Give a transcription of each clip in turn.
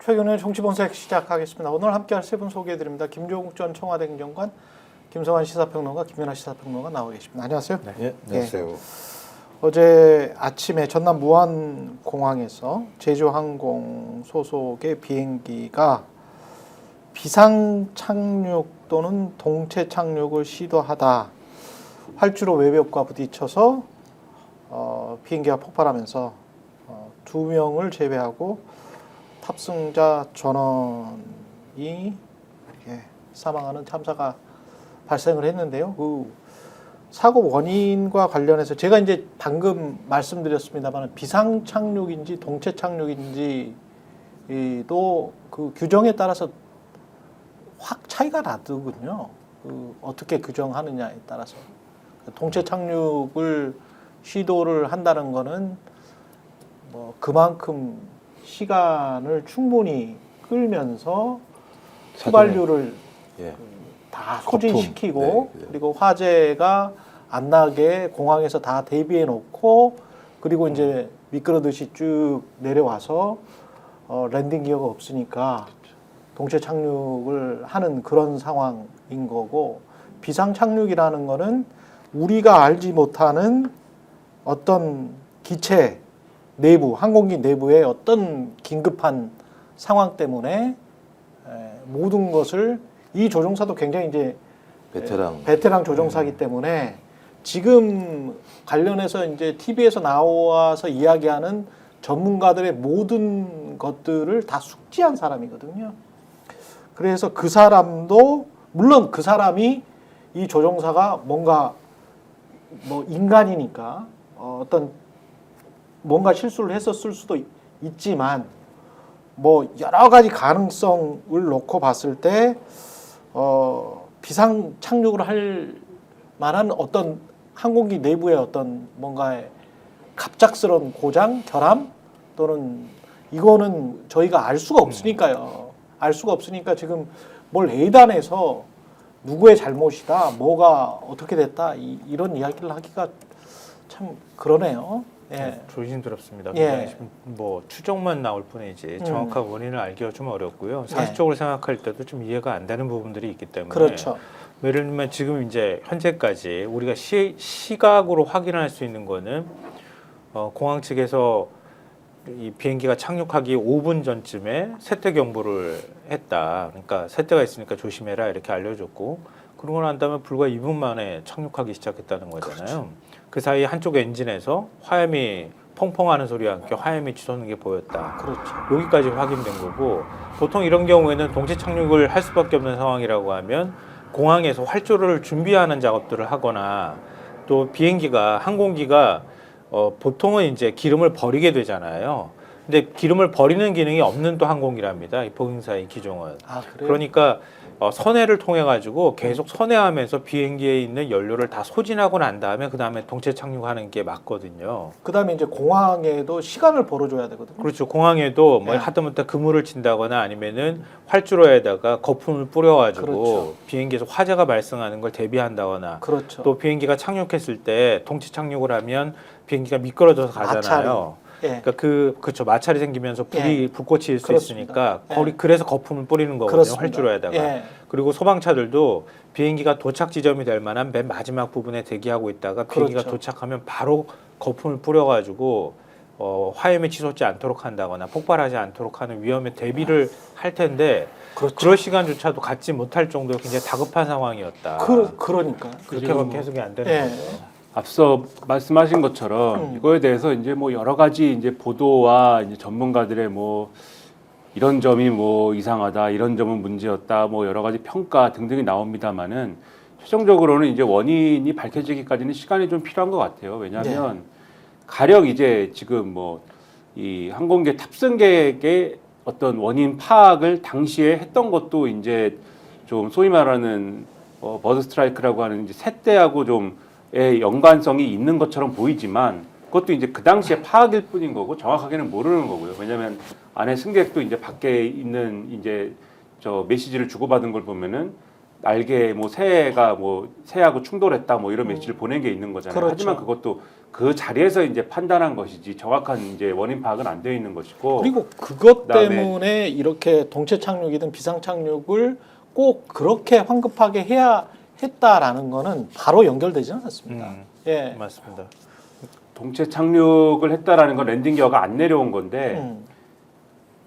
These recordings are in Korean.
최근의 정치본색 시작하겠습니다. 오늘 함께할 세 분 소개해드립니다. 김종국 전 청와대 행정관, 김성환 시사평론가, 김연아 시사평론가 나와 계십니다. 안녕하세요. 네, 안녕하세요. 어제 아침에 전남 무안공항에서 제주항공 소속의 비행기가 비상 착륙 또는 동체 착륙을 시도하다 활주로 외벽과 부딪혀서 비행기가 폭발하면서 2명을 제외하고 탑승자 전원이 사망하는 참사가 발생을 했는데요. 그 사고 원인과 관련해서 제가 이제 방금 말씀드렸습니다만 비상 착륙인지 동체 착륙인지도 그 규정에 따라서 확 차이가 나더군요. 그 어떻게 규정하느냐에 따라서 동체 착륙을 시도를 한다는 거는 뭐 그만큼 시간을 충분히 끌면서 휘발유를 다 소진시키고 그리고 화재가 안 나게 공항에서 다 대비해 놓고 그리고 이제 미끄러듯이 쭉 내려와서 랜딩 기어가 없으니까 동체 착륙을 하는 그런 상황인 거고, 비상 착륙이라는 거는 우리가 알지 못하는 어떤 기체 내부, 항공기 내부의 어떤 긴급한 상황 때문에 모든 것을, 이 조종사도 굉장히 이제 베테랑 조종사이기 때문에 지금 관련해서 이제 TV에서 나와서 이야기하는 전문가들의 모든 것들을 다 숙지한 사람이거든요. 그래서 그 사람도, 물론 그 사람이 이 조종사가 뭔가 뭐 인간이니까 어떤 뭔가 실수를 했었을 수도 있지만 뭐 여러 가지 가능성을 놓고 봤을 때 비상 착륙을 할 만한 어떤 항공기 내부의 어떤 뭔가의 갑작스러운 고장, 결함 또는 이거는 저희가 알 수가 없으니까요. 알 수가 없으니까 지금 뭘 예단해서 누구의 잘못이다, 뭐가 어떻게 됐다 이런 이야기를 하기가 참 그러네요. 예. 조심스럽습니다. 예. 뭐 추정만 나올 뿐이지 정확한 원인을 알기가 좀 어렵고요. 사실적으로 생각할 때도 좀 이해가 안 되는 부분들이 있기 때문에. 그렇죠. 예를 들면 지금 이제 현재까지 우리가 시각으로 확인할 수 있는 거는 공항 측에서 이 비행기가 착륙하기 5분 전쯤에 세대 경보를 했다. 그러니까 세대가 있으니까 조심해라 이렇게 알려줬고, 그러고 난 다음에 불과 2분 만에 착륙하기 시작했다는 거잖아요. 그렇죠. 그 사이 한쪽 엔진에서 화염이 펑펑하는 소리와 함께 화염이 치솟는 게 보였다. 그렇죠. 여기까지 확인된 거고, 보통 이런 경우에는 동체 착륙을 할 수밖에 없는 상황이라고 하면 공항에서 활주로를 준비하는 작업들을 하거나 또 비행기가, 항공기가 보통은 이제 기름을 버리게 되잖아요. 근데 기름을 버리는 기능이 없는 또 항공기랍니다. 이 보잉사의 기종은. 아, 그래요? 그러니까 선회를 통해 가지고 계속 선회하면서 비행기에 있는 연료를 다 소진하고 난 다음에 그 다음에 동체 착륙하는 게 맞거든요. 그다음에 이제 공항에도 시간을 벌어줘야 되거든요. 그렇죠. 공항에도 뭐 네. 하다못해 그물을 친다거나 아니면은 활주로에다가 거품을 뿌려가지고 그렇죠. 비행기에서 화재가 발생하는 걸 대비한다거나, 그렇죠. 또 비행기가 착륙했을 때 동체 착륙을 하면 비행기가 미끄러져서 가잖아요. 예. 그러니까 그렇죠. 마찰이 생기면서 불꽃이 일 수 그렇습니다. 있으니까 그래서 거품을 뿌리는 거거든요. 그렇습니다. 활주로에다가. 예. 그리고 소방차들도 비행기가 도착 지점이 될 만한 맨 마지막 부분에 대기하고 있다가 비행기가 그렇죠. 도착하면 바로 거품을 뿌려가지고 화염이 치솟지 않도록 한다거나 폭발하지 않도록 하는 위험에 대비를 할 텐데, 그렇죠. 그럴 시간조차도 갖지 못할 정도로 굉장히 다급한 상황이었다. 그러니까. 그렇게밖에 해석이 안 되는 예. 거죠. 앞서 말씀하신 것처럼 이거에 대해서 이제 뭐 여러 가지 이제 보도와 이제 전문가들의 뭐 이런 점이 뭐 이상하다, 이런 점은 문제였다, 뭐 여러 가지 평가 등등이 나옵니다만은 최종적으로는 이제 원인이 밝혀지기까지는 시간이 좀 필요한 것 같아요. 왜냐하면 가령 이제 지금 뭐 이 항공기 탑승객의 어떤 원인 파악을 당시에 했던 것도 이제 좀 소위 말하는 버드 스트라이크라고 하는 이제 세대하고 좀의 연관성이 있는 것처럼 보이지만, 그것도 이제 그 당시에 파악일 뿐인 거고 정확하게는 모르는 거고요. 왜냐하면 안에 승객도 이제 밖에 있는 이제 저 메시지를 주고받은 걸 보면은 날개 뭐 새하고 충돌했다 뭐 이런 메시지를 보낸 게 있는 거잖아요. 그렇죠. 하지만 그것도 그 자리에서 이제 판단한 것이지 정확한 이제 원인 파악은 안 되어 있는 것이고 그리고 그것 그다음에 때문에 이렇게 동체 착륙이든 비상 착륙을 꼭 그렇게 황급하게 해야 했다라는 거는 바로 연결되지는 않습니다. 예. 맞습니다. 동체 착륙을 했다라는 건 랜딩 기어가 안 내려온 건데 음.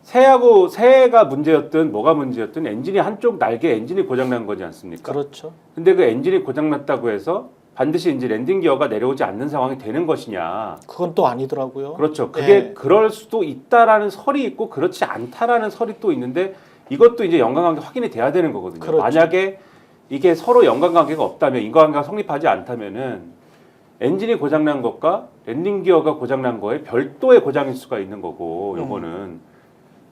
새가 문제였든 뭐가 문제였든 엔진이 한쪽 날개 엔진이 고장난 거지 않습니까? 그렇죠. 근데 그 엔진이 고장났다고 해서 반드시 이제 랜딩 기어가 내려오지 않는 상황이 되는 것이냐? 그건 또 아니더라고요. 그렇죠. 그게 예. 그럴 수도 있다라는 설이 있고 그렇지 않다라는 설이 또 있는데 이것도 이제 연관관계 확인이 돼야 되는 거거든요. 그렇죠. 만약에 이게 서로 연관관계가 없다면 인과관계가 성립하지 않다면은 엔진이 고장난 것과 랜딩 기어가 고장난 거에 별도의 고장일 수가 있는 거고 요거는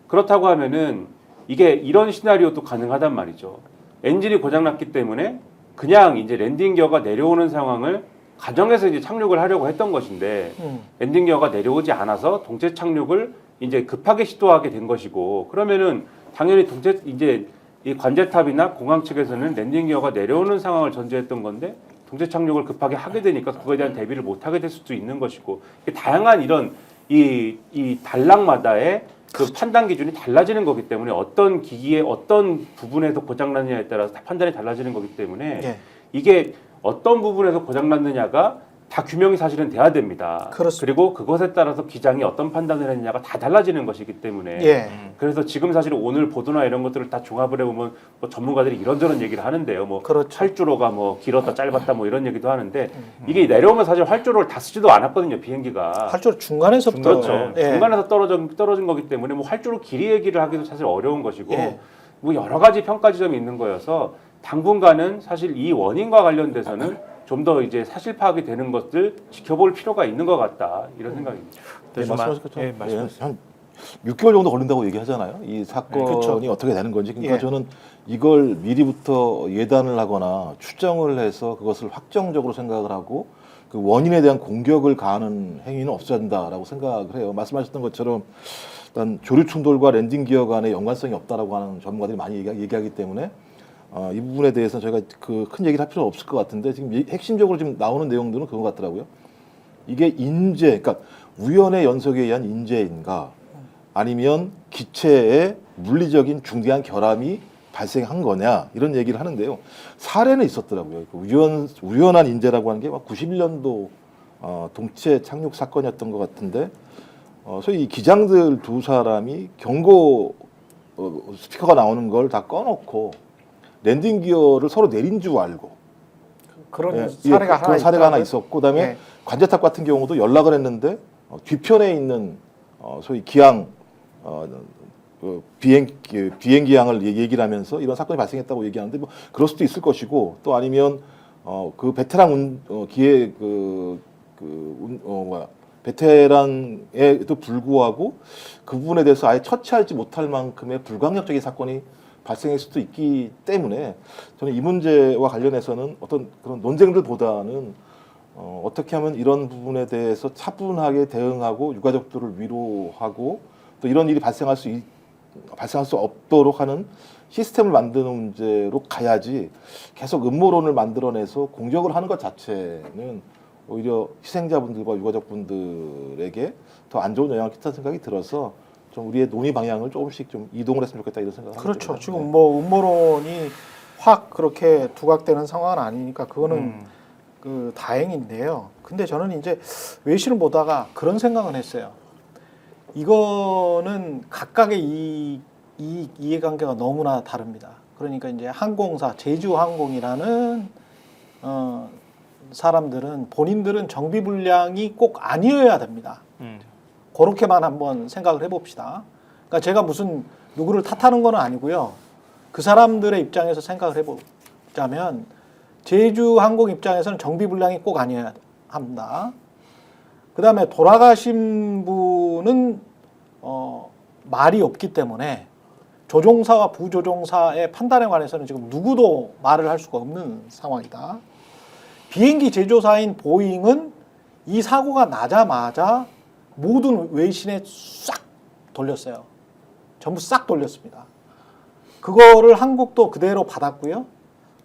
그렇다고 하면은 이게 이런 시나리오도 가능하단 말이죠. 엔진이 고장났기 때문에 그냥 이제 랜딩 기어가 내려오는 상황을 가정해서 이제 착륙을 하려고 했던 것인데 랜딩 기어가 내려오지 않아서 동체 착륙을 이제 급하게 시도하게 된 것이고 그러면은 당연히 이제 이 관제탑이나 공항 측에서는 랜딩 기어가 내려오는 상황을 전제했던 건데 동체 착륙을 급하게 하게 되니까 그거에 대한 대비를 못 하게 될 수도 있는 것이고 다양한 이런 이 단락마다의 그 판단 기준이 달라지는 거기 때문에 어떤 기기의 어떤 부분에서 고장났느냐에 따라서 판단이 달라지는 거기 때문에 예. 이게 어떤 부분에서 고장났느냐가 다 규명이 사실은 돼야 됩니다. 그렇습니다. 그리고 그것에 따라서 기장이 어떤 판단을 했느냐가 다 달라지는 것이기 때문에 예. 그래서 지금 사실 오늘 보도나 이런 것들을 다 종합을 해보면 뭐 전문가들이 이런저런 얘기를 하는데요. 뭐 그렇죠. 활주로가 뭐 길었다 짧았다 뭐 이런 얘기도 하는데 이게 내려오면 사실 활주로를 다 쓰지도 않았거든요. 비행기가. 활주로 중간에서부터 그렇죠. 예. 중간에서 떨어진 거기 때문에 뭐 활주로 길이 얘기를 하기도 사실 어려운 것이고 예. 뭐 여러 가지 평가 지점이 있는 거여서 당분간은 사실 이 원인과 관련돼서는 좀 더 이제 사실 파악이 되는 것들 지켜볼 필요가 있는 것 같다 이런 생각입니다. 네, 말씀하신 것처럼 말씀하세요. 한 6개월 정도 걸린다고 얘기하잖아요. 이 사건이 그렇죠. 어떻게 되는 건지. 그러니까 예. 저는 이걸 미리부터 예단을 하거나 추정을 해서 그것을 확정적으로 생각을 하고 그 원인에 대한 공격을 가하는 행위는 없어야 된다라고 생각을 해요. 말씀하셨던 것처럼 일단 조류 충돌과 랜딩 기어 간의 연관성이 없다라고 하는 전문가들이 많이 얘기하기 때문에 이 부분에 대해서는 저희가 그 큰 얘기를 할 필요는 없을 것 같은데 지금 핵심적으로 지금 나오는 내용들은 그런 것 같더라고요. 이게 그러니까 우연의 연속에 의한 인재인가 아니면 기체의 물리적인 중대한 결함이 발생한 거냐 이런 얘기를 하는데요. 사례는 있었더라고요. 우연한 인재라고 하는 게 막 91년도 동체 착륙 사건이었던 것 같은데 소위 이 기장들 두 사람이 경고 스피커가 나오는 걸 다 꺼놓고 랜딩 기어를 서로 내린 줄 알고 그런 사례가 그런 사례가 하나 있었고 그다음에 예. 관제탑 같은 경우도 연락을 했는데 뒤편에 있는 소위 기항 비행기항을 얘기를 하면서 이런 사건이 발생했다고 얘기하는데 뭐 그럴 수도 있을 것이고 또 아니면 그 베테랑 베테랑에도 불구하고 그 부분에 대해서 아예 처치하지 못할 만큼의 불강력적인 사건이 발생할 수도 있기 때문에 저는 이 문제와 관련해서는 어떤 그런 논쟁들보다는 어떻게 하면 이런 부분에 대해서 차분하게 대응하고 유가족들을 위로하고 또 이런 일이 발생할 수 없도록 하는 시스템을 만드는 문제로 가야지 계속 음모론을 만들어내서 공격을 하는 것 자체는 오히려 희생자분들과 유가족분들에게 더 안 좋은 영향을 끼친다는 생각이 들어서 좀 우리의 논의 방향을 조금씩 좀 이동을 했으면 좋겠다 이런 생각을 합니다. 그렇죠. 지금 뭐 음모론이 확 그렇게 두각되는 상황은 아니니까 그거는 그 다행인데요. 근데 저는 이제 외신을 보다가 그런 생각은 했어요. 이거는 각각의 이해관계가 너무나 다릅니다. 그러니까 이제 항공사 제주항공이라는 사람들은 본인들은 정비불량이 꼭 아니어야 됩니다. 그렇게만 한번 생각을 해봅시다. 그러니까 제가 무슨 누구를 탓하는 건 아니고요. 그 사람들의 입장에서 생각을 해보자면 제주항공 입장에서는 정비불량이 꼭 아니어야 합니다. 그 다음에 돌아가신 분은 말이 없기 때문에 조종사와 부조종사의 판단에 관해서는 지금 누구도 말을 할 수가 없는 상황이다. 비행기 제조사인 보잉은 이 사고가 나자마자 모든 외신에 싹 돌렸어요. 전부 싹 돌렸습니다. 그거를 한국도 그대로 받았고요.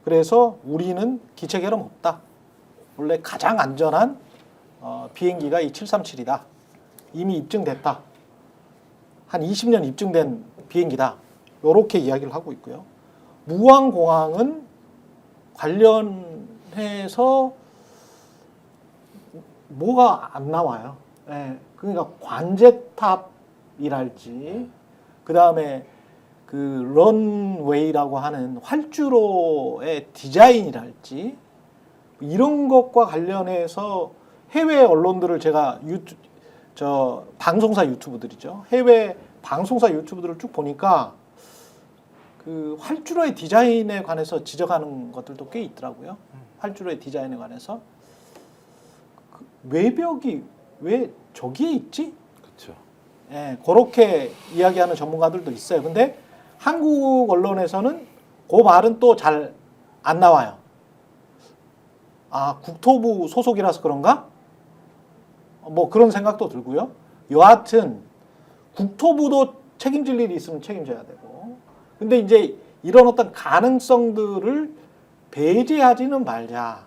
그래서 우리는 기체 결함 없다. 원래 가장 안전한 비행기가 이 737이다. 이미 입증됐다. 한 20년 입증된 비행기다. 이렇게 이야기를 하고 있고요. 무안공항은 관련해서 뭐가 안 나와요. 예, 그러니까 관제탑이랄지, 그 다음에 그 런웨이라고 하는 활주로의 디자인이랄지, 이런 것과 관련해서 해외 언론들을 제가 방송사 유튜브들이죠. 해외 방송사 유튜브들을 쭉 보니까 그 활주로의 디자인에 관해서 지적하는 것들도 꽤 있더라고요. 활주로의 디자인에 관해서. 그 외벽이 왜 저기에 있지? 그렇죠. 예, 그렇게 이야기하는 전문가들도 있어요. 근데 한국 언론에서는 그 말은 또 잘 안 나와요. 아, 국토부 소속이라서 그런가? 뭐 그런 생각도 들고요. 여하튼 국토부도 책임질 일이 있으면 책임져야 되고. 근데 이제 이런 어떤 가능성들을 배제하지는 말자.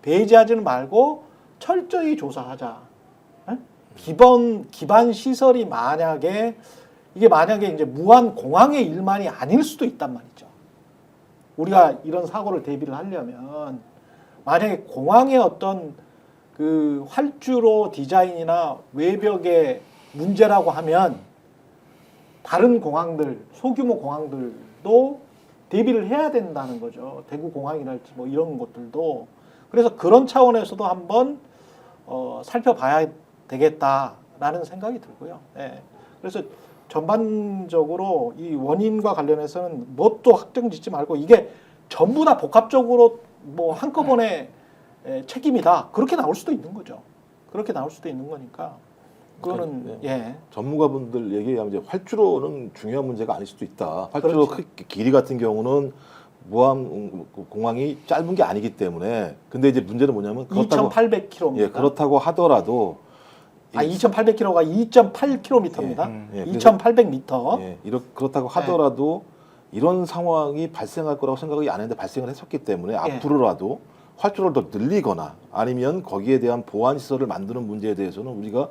배제하지는 말고 철저히 조사하자. 에? 기반 시설이 만약에 이게 이제 무한 공항의 일만이 아닐 수도 있단 말이죠. 우리가 이런 사고를 대비를 하려면 만약에 공항의 어떤 그 활주로 디자인이나 외벽의 문제라고 하면 다른 공항들, 소규모 공항들도 대비를 해야 된다는 거죠. 대구 공항이랄지 뭐 이런 것들도. 그래서 그런 차원에서도 한번 살펴봐야 되겠다라는 생각이 들고요. 예. 그래서 전반적으로 이 원인과 관련해서는 뭣도 확정짓지 말고 이게 전부 다 복합적으로 뭐 한꺼번에 책임이다. 그렇게 나올 수도 있는 거죠. 그렇게 나올 수도 있는 거니까. 그거는 그러니까, 예. 전문가분들 얘기하면 이제 활주로는 중요한 문제가 아닐 수도 있다. 활주로 그렇죠. 길이 같은 경우는 무암 공항이 짧은 게 아니기 때문에. 근데 이제 문제는 뭐냐면 2,800km. 예, 그렇다고 하더라도 2,800km가 2.8km입니다. 예, 2,800m. 예, 그렇다고 하더라도 이런 상황이 발생할 거라고 생각이 안 했는데 발생을 했었기 때문에 앞으로라도 활주로를 더 늘리거나 아니면 거기에 대한 보안 시설을 만드는 문제에 대해서는 우리가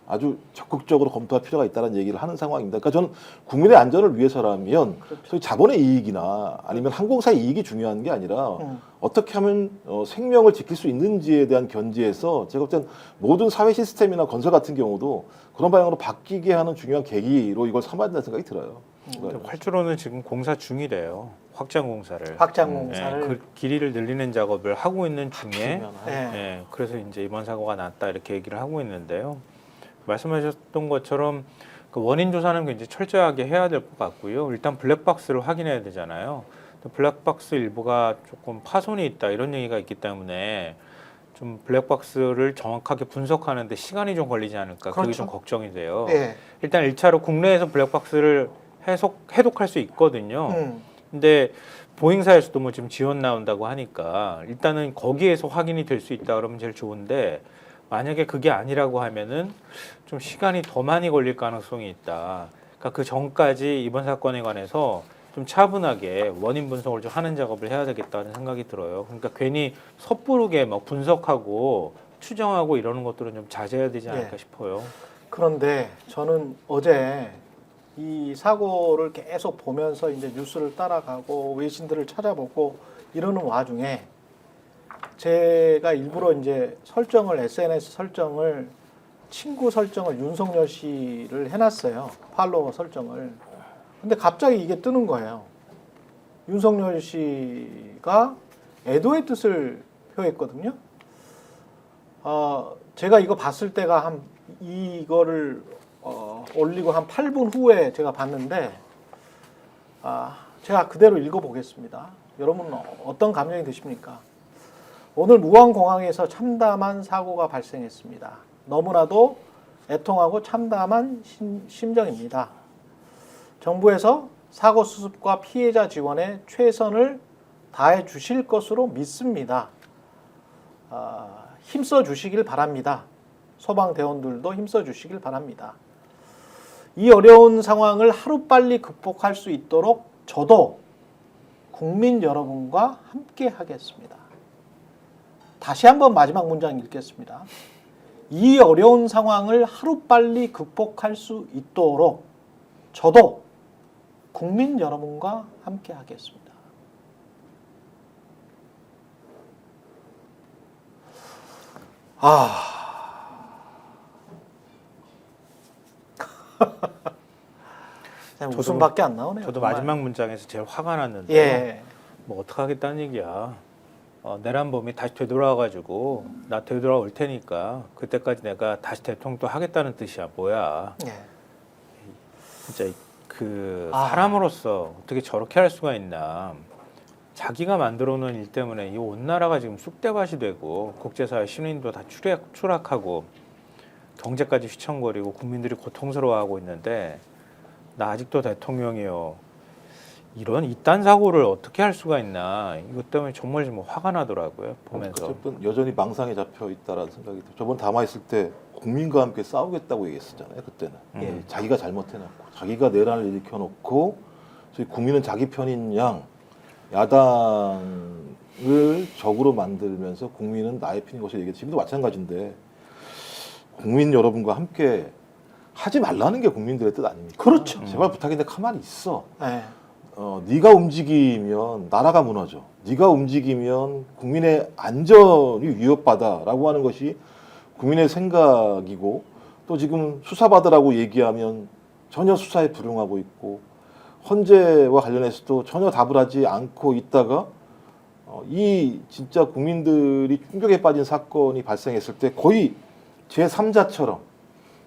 아주 적극적으로 검토할 필요가 있다는 얘기를 하는 상황입니다. 그러니까 저는 국민의 안전을 위해서라면 소위 자본의 이익이나 아니면 항공사의 이익이 중요한 게 아니라 어떻게 하면 생명을 지킬 수 있는지에 대한 견지에서 제가 볼 땐 모든 사회 시스템이나 건설 같은 경우도 그런 방향으로 바뀌게 하는 중요한 계기로 이걸 삼아야 된다는 생각이 들어요. 활주로는 지금 공사 중이래요. 확장 공사를. 확장 공사를. 그 길이를 늘리는 작업을 하고 있는 중에 예. 그래서 이제 이번 사고가 났다 이렇게 얘기를 하고 있는데요. 말씀하셨던 것처럼 그 원인 조사는 굉장히 철저하게 해야 될 것 같고요. 일단 블랙박스를 확인해야 되잖아요. 블랙박스 일부가 조금 파손이 있다 이런 얘기가 있기 때문에 좀 블랙박스를 정확하게 분석하는데 시간이 좀 걸리지 않을까 그게 그렇죠. 좀 걱정이 돼요. 예. 일단 1차로 국내에서 블랙박스를 해독할 수 있거든요. 근데 보잉사에서도 뭐 지금 지원 나온다고 하니까 일단은 거기에서 확인이 될 수 있다 그러면 제일 좋은데 만약에 그게 아니라고 하면은 좀 시간이 더 많이 걸릴 가능성이 있다. 그러니까 그 전까지 이번 사건에 관해서 좀 차분하게 원인 분석을 좀 하는 작업을 해야 되겠다는 생각이 들어요. 그러니까 괜히 섣부르게 막 분석하고 추정하고 이러는 것들은 좀 자제해야 되지 않을까 싶어요. 그런데 저는 어제 이 사고를 계속 보면서 이제 뉴스를 따라가고 외신들을 찾아보고 이러는 와중에 제가 일부러 이제 SNS 설정을 친구 설정을 윤석열 씨를 해놨어요. 팔로워 설정을. 근데 갑자기 이게 뜨는 거예요. 윤석열 씨가 애도의 뜻을 표했거든요. 제가 이거 봤을 때가 이거를 올리고 한 8분 후에 제가 봤는데 제가 그대로 읽어보겠습니다. 여러분 어떤 감정이 드십니까? 오늘 무안공항에서 참담한 사고가 발생했습니다. 너무나도 애통하고 참담한 심정입니다. 정부에서 사고 수습과 피해자 지원에 최선을 다해 주실 것으로 믿습니다. 힘써 주시길 바랍니다. 소방대원들도 힘써 주시길 바랍니다. 이 어려운 상황을 하루빨리 극복할 수 있도록 저도 국민 여러분과 함께 하겠습니다. 다시 한번 마지막 문장 읽겠습니다. 이 어려운 상황을 하루빨리 극복할 수 있도록 저도 국민 여러분과 함께 하겠습니다. 웃음밖에 안 나오네요. 저도 정말. 마지막 문장에서 제일 화가 났는데 예. 뭐 어떡하겠다는 얘기야. 내란범이 다시 되돌아와가지고 나 되돌아올 테니까 그때까지 내가 다시 대통령도 하겠다는 뜻이야. 뭐야. 예. 진짜 그 아. 사람으로서 어떻게 저렇게 할 수가 있나. 자기가 만들어 놓은 일 때문에 이 온 나라가 지금 쑥대밭이 되고 국제사회 신인도 다 추락하고 경제까지 휘청거리고 국민들이 고통스러워하고 있는데 나 아직도 대통령이요. 이런 이딴 사고를 어떻게 할 수가 있나. 이것 때문에 정말 좀 화가 나더라고요. 보면서. 어쨌든 여전히 망상에 잡혀 있다라는 생각이 들어요. 저번 담화 있을 때 국민과 함께 싸우겠다고 얘기했었잖아요. 그때는 자기가 잘못해놓고 자기가 내란을 일으켜놓고 저희 국민은 자기 편인 양 야당을 적으로 만들면서 국민은 나의 편인 것을 얘기했죠. 지금도 마찬가지인데 국민 여러분과 함께 하지 말라는 게 국민들의 뜻 아닙니까? 그렇죠. 제발 부탁인데 가만히 있어. 예. 네가 움직이면 나라가 무너져. 네가 움직이면 국민의 안전이 위협받아라고 하는 것이 국민의 생각이고 또 지금 수사받으라고 얘기하면 전혀 수사에 불응하고 있고 헌재와 관련해서도 전혀 답을 하지 않고 있다가 이 진짜 국민들이 충격에 빠진 사건이 발생했을 때 거의 제3자처럼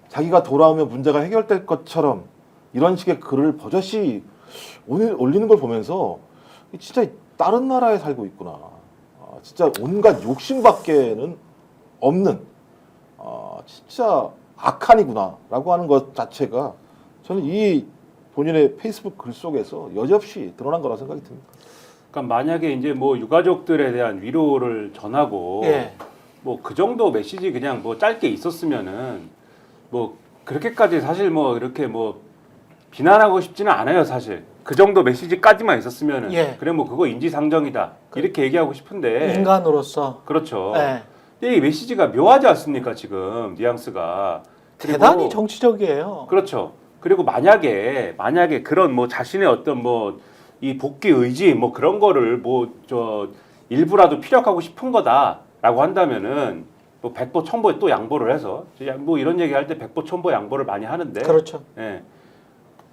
자기가 돌아오면 문제가 해결될 것처럼 이런 식의 글을 버젓이 오늘 올리는 걸 보면서 진짜 다른 나라에 살고 있구나. 진짜 온갖 욕심밖에는 없는 진짜 악한이구나라고 하는 것 자체가 저는 이 본인의 페이스북 글 속에서 여지없이 드러난 거라 생각이 듭니다. 그러니까 만약에 이제 뭐 유가족들에 대한 위로를 전하고 예. 뭐 그 정도 메시지 그냥 뭐 짧게 있었으면은 뭐 그렇게까지 사실 뭐 이렇게 뭐 비난하고 싶지는 않아요, 사실. 그 정도 메시지까지만 있었으면은 예. 그래 뭐 그거 인지상정이다 이렇게 얘기하고 싶은데 인간으로서 그렇죠. 예. 근데 이 메시지가 묘하지 않습니까 지금 뉘앙스가 그리고 대단히 정치적이에요. 그렇죠. 그리고 만약에 그런 뭐 자신의 어떤 뭐 이 복귀 의지 뭐 그런 거를 뭐 저 일부라도 피력하고 싶은 거다라고 한다면은 뭐 백보 천보에 또 양보를 해서 뭐 이런 얘기할 때 백보 천보 양보를 많이 하는데 그렇죠. 예.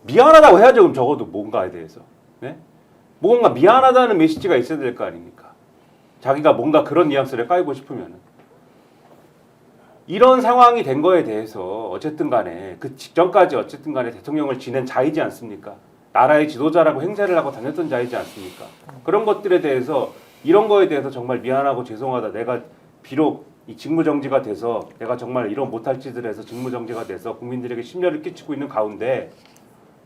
미안하다고 해야죠. 그럼 적어도 뭔가에 대해서. 네? 뭔가 미안하다는 메시지가 있어야 될 거 아닙니까? 자기가 뭔가 그런 뉘앙스를 까이고 싶으면은. 이런 상황이 된 거에 대해서 어쨌든 간에 그 직전까지 어쨌든 간에 대통령을 지낸 자이지 않습니까? 나라의 지도자라고 행세를 하고 다녔던 자이지 않습니까? 그런 것들에 대해서 이런 거에 대해서 정말 미안하고 죄송하다. 내가 비록 이 직무정지가 돼서 내가 정말 이런 못할 짓을 해서 직무정지가 돼서 국민들에게 심려를 끼치고 있는 가운데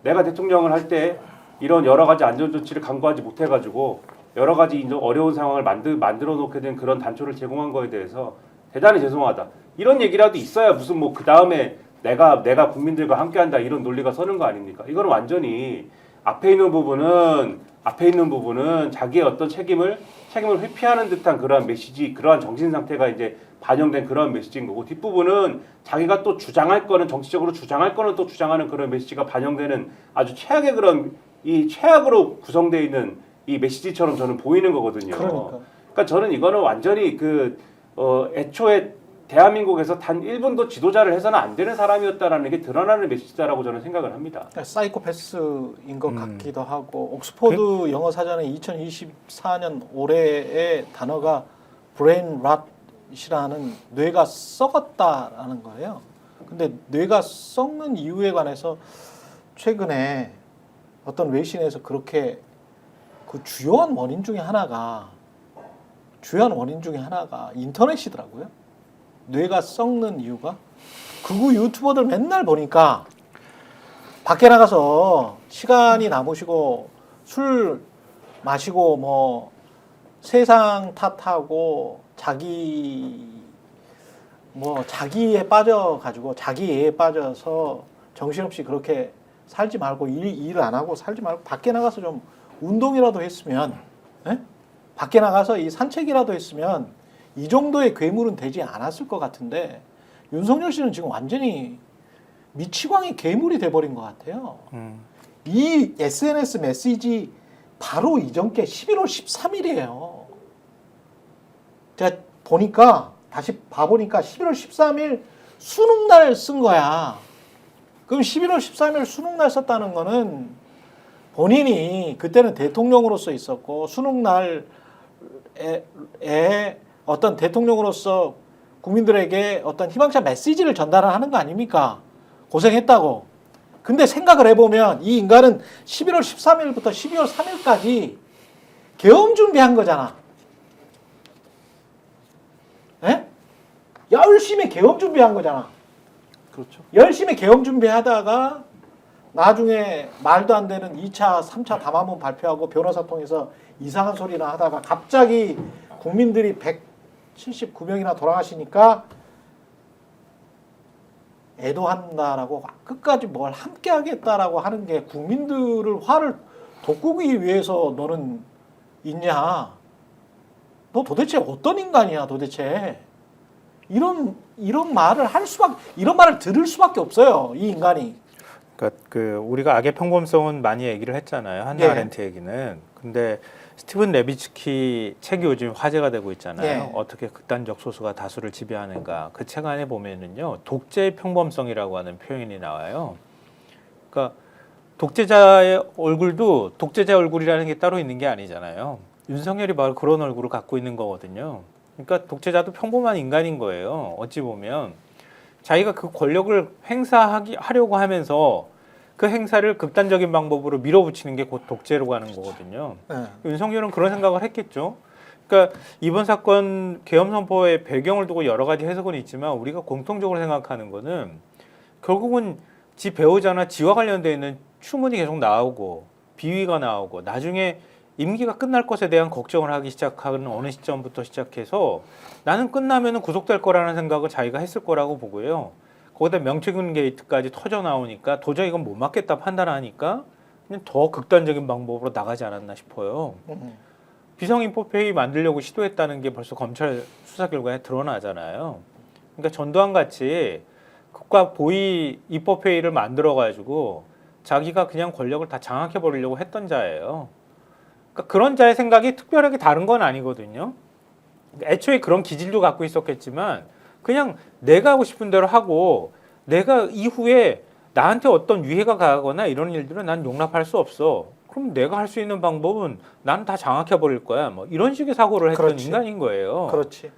내가 대통령을 할 때 이런 여러 가지 안전조치를 강구하지 못해가지고 여러 가지 어려운 상황을 만들어 놓게 된 그런 단초를 제공한 거에 대해서 대단히 죄송하다. 이런 얘기라도 있어야 무슨 뭐 그 다음에 내가 국민들과 함께한다 이런 논리가 서는 거 아닙니까? 이거는 완전히 앞에 있는 부분은 자기의 어떤 책임을 회피하는 듯한 그러한 메시지, 그러한 정신 상태가 이제 반영된 그런 메시지인 거고 뒷부분은 자기가 또 주장할 거는 정치적으로 주장할 거는 또 주장하는 그런 메시지가 반영되는 아주 최악의 그런 이 최악으로 구성되어 있는 이 메시지처럼 저는 보이는 거거든요. 그러니까 저는 이거는 완전히 애초에 대한민국에서 단 1분도 지도자를 해서는 안 되는 사람이었다라는 게 드러나는 메시지다라고 저는 생각을 합니다. 사이코패스인 것 같기도 하고 옥스퍼드 영어 사전에 2024년 올해의 단어가 브레인 랏이라는 뇌가 썩었다라는 거예요. 근데 뇌가 썩는 이유에 관해서 최근에 어떤 외신에서 그렇게 그 주요한 원인 중에 하나가 인터넷이더라고요. 뇌가 썩는 이유가 극우 유튜버들 맨날 보니까 밖에 나가서 시간이 남으시고 술 마시고 뭐 세상 탓하고 자기에 빠져가지고 자기애에 빠져서 정신없이 그렇게 살지 말고 일 안 하고 살지 말고 밖에 나가서 좀 운동이라도 했으면 예? 밖에 나가서 이 산책이라도 했으면 이 정도의 괴물은 되지 않았을 것 같은데 윤석열 씨는 지금 완전히 미치광이 괴물이 돼버린 것 같아요. 이 SNS 메시지 바로 이전께 11월 13일이에요. 제가 보니까 다시 봐보니까 11월 13일 수능날 쓴 거야. 그럼 11월 13일 수능날 썼다는 거는 본인이 그때는 대통령으로서 있었고 수능날에 어떤 대통령으로서 국민들에게 어떤 희망차 메시지를 전달하는 거 아닙니까? 고생했다고. 근데 생각을 해보면 이 인간은 11월 13일부터 12월 3일까지 계엄 준비한 거잖아. 예? 열심히 계엄 준비한 거잖아. 그렇죠. 열심히 계엄 준비하다가 나중에 말도 안 되는 2차, 3차 담화문 발표하고 변호사 통해서 이상한 소리나 하다가 갑자기 국민들이 179명이나 돌아가시니까 애도한다라고 끝까지 뭘 함께 하겠다라고 하는 게 국민들을 화를 돋구기 위해서 너는 있냐? 너 도대체 어떤 인간이야 도대체? 이런 말을 할 수밖에, 이런 말을 들을 수밖에 없어요 이 인간이. 그러니까 그 우리가 악의 평범성은 많이 얘기를 했잖아요. 한나 예. 아렌트 얘기는. 근데 스티븐 레비츠키 책이 요즘 화제가 되고 있잖아요. 예. 어떻게 극단적 소수가 다수를 지배하는가. 그 책 안에 보면은요, 독재의 평범성이라고 하는 표현이 나와요. 그러니까 독재자의 얼굴도 독재자 얼굴이라는 게 따로 있는 게 아니잖아요. 윤석열이 바로 그런 얼굴을 갖고 있는 거거든요. 그러니까 독재자도 평범한 인간인 거예요. 어찌 보면 자기가 그 권력을 하려고 하면서 그 행사를 극단적인 방법으로 밀어붙이는 게 곧 독재라고 하는 거거든요. 네. 윤석열은 그런 생각을 했겠죠. 그러니까 이번 사건 계엄 선포의 배경을 두고 여러 가지 해석은 있지만 우리가 공통적으로 생각하는 거는 결국은 지 배우자나 지와 관련되어 있는 추문이 계속 나오고 비위가 나오고 나중에 임기가 끝날 것에 대한 걱정을 하기 시작하는 어느 시점부터 시작해서 나는 끝나면은 구속될 거라는 생각을 자기가 했을 거라고 보고요. 거기다 명태균 게이트까지 터져 나오니까 도저히 이건 못 막겠다 판단하니까 그냥 더 극단적인 방법으로 나가지 않았나 싶어요. 비상인포페이 만들려고 시도했다는 게 벌써 검찰 수사 결과에 드러나잖아요. 그러니까 전두환 같이 극과 보위 입법회의를 만들어가지고 자기가 그냥 권력을 다 장악해 버리려고 했던 자예요. 그러니까 그런 자의 생각이 특별하게 다른 건 아니거든요. 애초에 그런 기질도 갖고 있었겠지만 그냥 내가 하고 싶은 대로 하고 내가 이후에 나한테 어떤 위해가 가거나 이런 일들은 난 용납할 수 없어. 그럼 내가 할 수 있는 방법은 난 다 장악해 버릴 거야. 뭐 이런 식의 사고를 했던 그렇지. 인간인 거예요. 그렇지.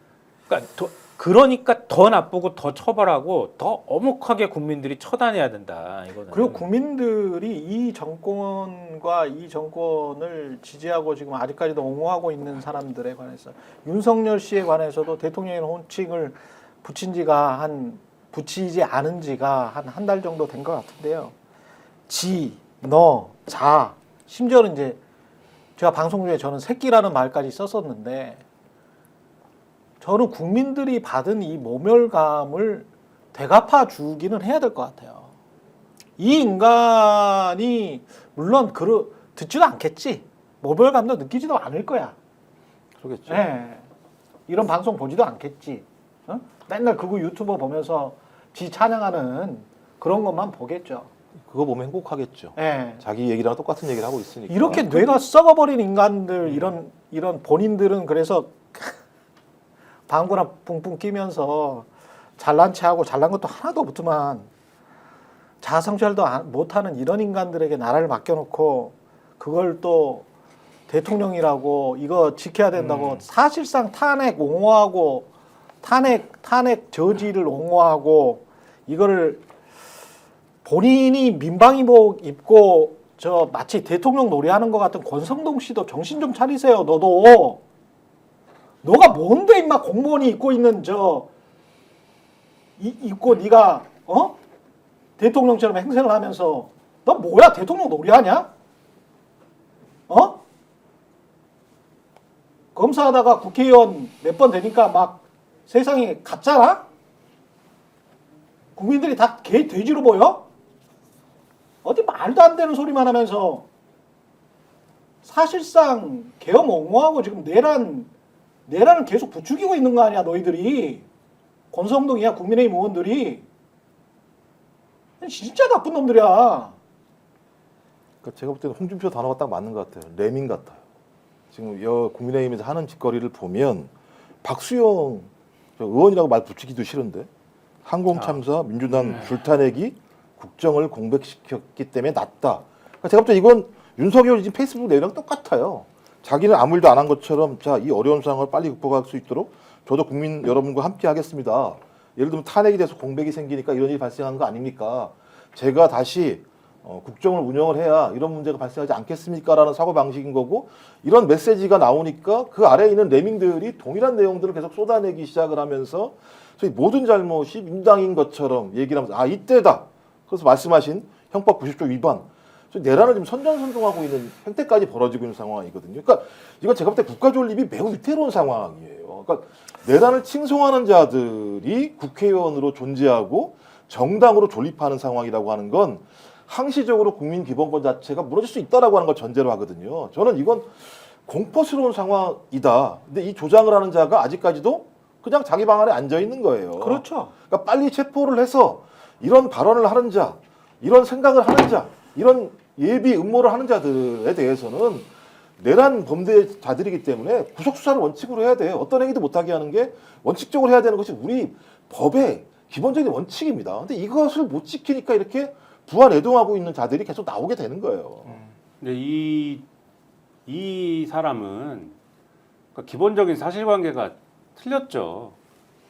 그러니까 더 나쁘고 더 처벌하고 더 엄혹하게 국민들이 처단해야 된다. 이거는. 그리고 국민들이 이 정권과 이 정권을 지지하고 지금 아직까지도 옹호하고 있는 사람들에 관해서 윤석열 씨에 관해서도 대통령의 호칭을 붙이지 않은 지가 한 달 정도 된 것 같은데요. 지, 너, 자, 심지어는 이제 제가 방송 중에 저는 새끼라는 말까지 썼었는데 저는 국민들이 받은 이 모멸감을 되갚아 주기는 해야 될 것 같아요. 이 인간이 물론 듣지도 않겠지. 모멸감도 느끼지도 않을 거야. 그러겠죠. 네. 이런 방송 보지도 않겠지. 어? 맨날 그거 유튜버 보면서 지 찬양하는 그런 것만 보겠죠. 그거 보면 행복하겠죠. 네. 자기 얘기랑 똑같은 얘기를 하고 있으니까. 이렇게 뇌가 썩어버린 인간들 이런 본인들은 그래서 방구나 뿡뿡 끼면서 잘난 체하고 잘난 것도 하나도 없지만 자아성찰도 못하는 이런 인간들에게 나라를 맡겨놓고 그걸 또 대통령이라고 이거 지켜야 된다고 사실상 탄핵 옹호하고 탄핵 저지를 옹호하고 이거를 본인이 민방위복 입고 저 마치 대통령 놀이하는 것 같은 권성동 씨도 정신 좀 차리세요. 너도. 너가 뭔데 임마 공무원이 입고 있는 입고 네가 대통령처럼 행세를 하면서 너 뭐야 대통령 놀이하냐? 검사하다가 국회의원 몇 번 되니까 막 세상에 갔잖아? 국민들이 다 개 돼지로 보여? 어디 말도 안 되는 소리만 하면서 사실상 계엄 옹호하고 지금 내란을 계속 부추기고 있는 거 아니야 너희들이. 권성동이야 국민의힘 의원들이 진짜 나쁜 놈들이야. 그러니까 제가 볼 때는 홍준표 단어가 딱 맞는 것 같아요. 레밍 같아요. 지금 국민의힘에서 하는 짓거리를 보면 박수영 저 의원이라고 말 붙이기도 싫은데 항공참사, 민주당 불타내기, 국정을 공백시켰기 때문에 낫다. 그러니까 제가 볼 때 이건 윤석열이 지금 페이스북 내용이랑 똑같아요. 자기는 아무 일도 안 한 것처럼 자, 이 어려운 상황을 빨리 극복할 수 있도록 저도 국민 여러분과 함께 하겠습니다. 예를 들면 탄핵이 돼서 공백이 생기니까 이런 일이 발생한 거 아닙니까? 제가 다시 국정을 운영을 해야 이런 문제가 발생하지 않겠습니까? 라는 사고방식인 거고 이런 메시지가 나오니까 그 아래에 있는 레밍들이 동일한 내용들을 계속 쏟아내기 시작을 하면서 저희 모든 잘못이 민당인 것처럼 얘기를 하면서 아 이때다. 그래서 말씀하신 형법 90조 위반 내란을 지금 선전선동하고 있는 행태까지 벌어지고 있는 상황이거든요. 그러니까 이건 제가 볼 때 국가 존립이 매우 위태로운 상황이에요. 그러니까 내란을 칭송하는 자들이 국회의원으로 존재하고 정당으로 존립하는 상황이라고 하는 건 항시적으로 국민 기본권 자체가 무너질 수 있다라고 하는 걸 전제로 하거든요. 저는 이건 공포스러운 상황이다. 근데 이 조장을 하는 자가 아직까지도 그냥 자기 방 안에 앉아 있는 거예요. 그렇죠. 그러니까 빨리 체포를 해서 이런 발언을 하는 자, 이런 생각을 하는 자, 이런 예비 음모를 하는 자들에 대해서는 내란 범죄자들이기 때문에 구속 수사를 원칙으로 해야 돼요. 어떤 행위도 못하게 하는 게 원칙적으로 해야 되는 것이 우리 법의 기본적인 원칙입니다. 근데 이것을 못 지키니까 이렇게 부안애동하고 있는 자들이 계속 나오게 되는 거예요. 근데 이 사람은 그러니까 기본적인 사실관계가 틀렸죠.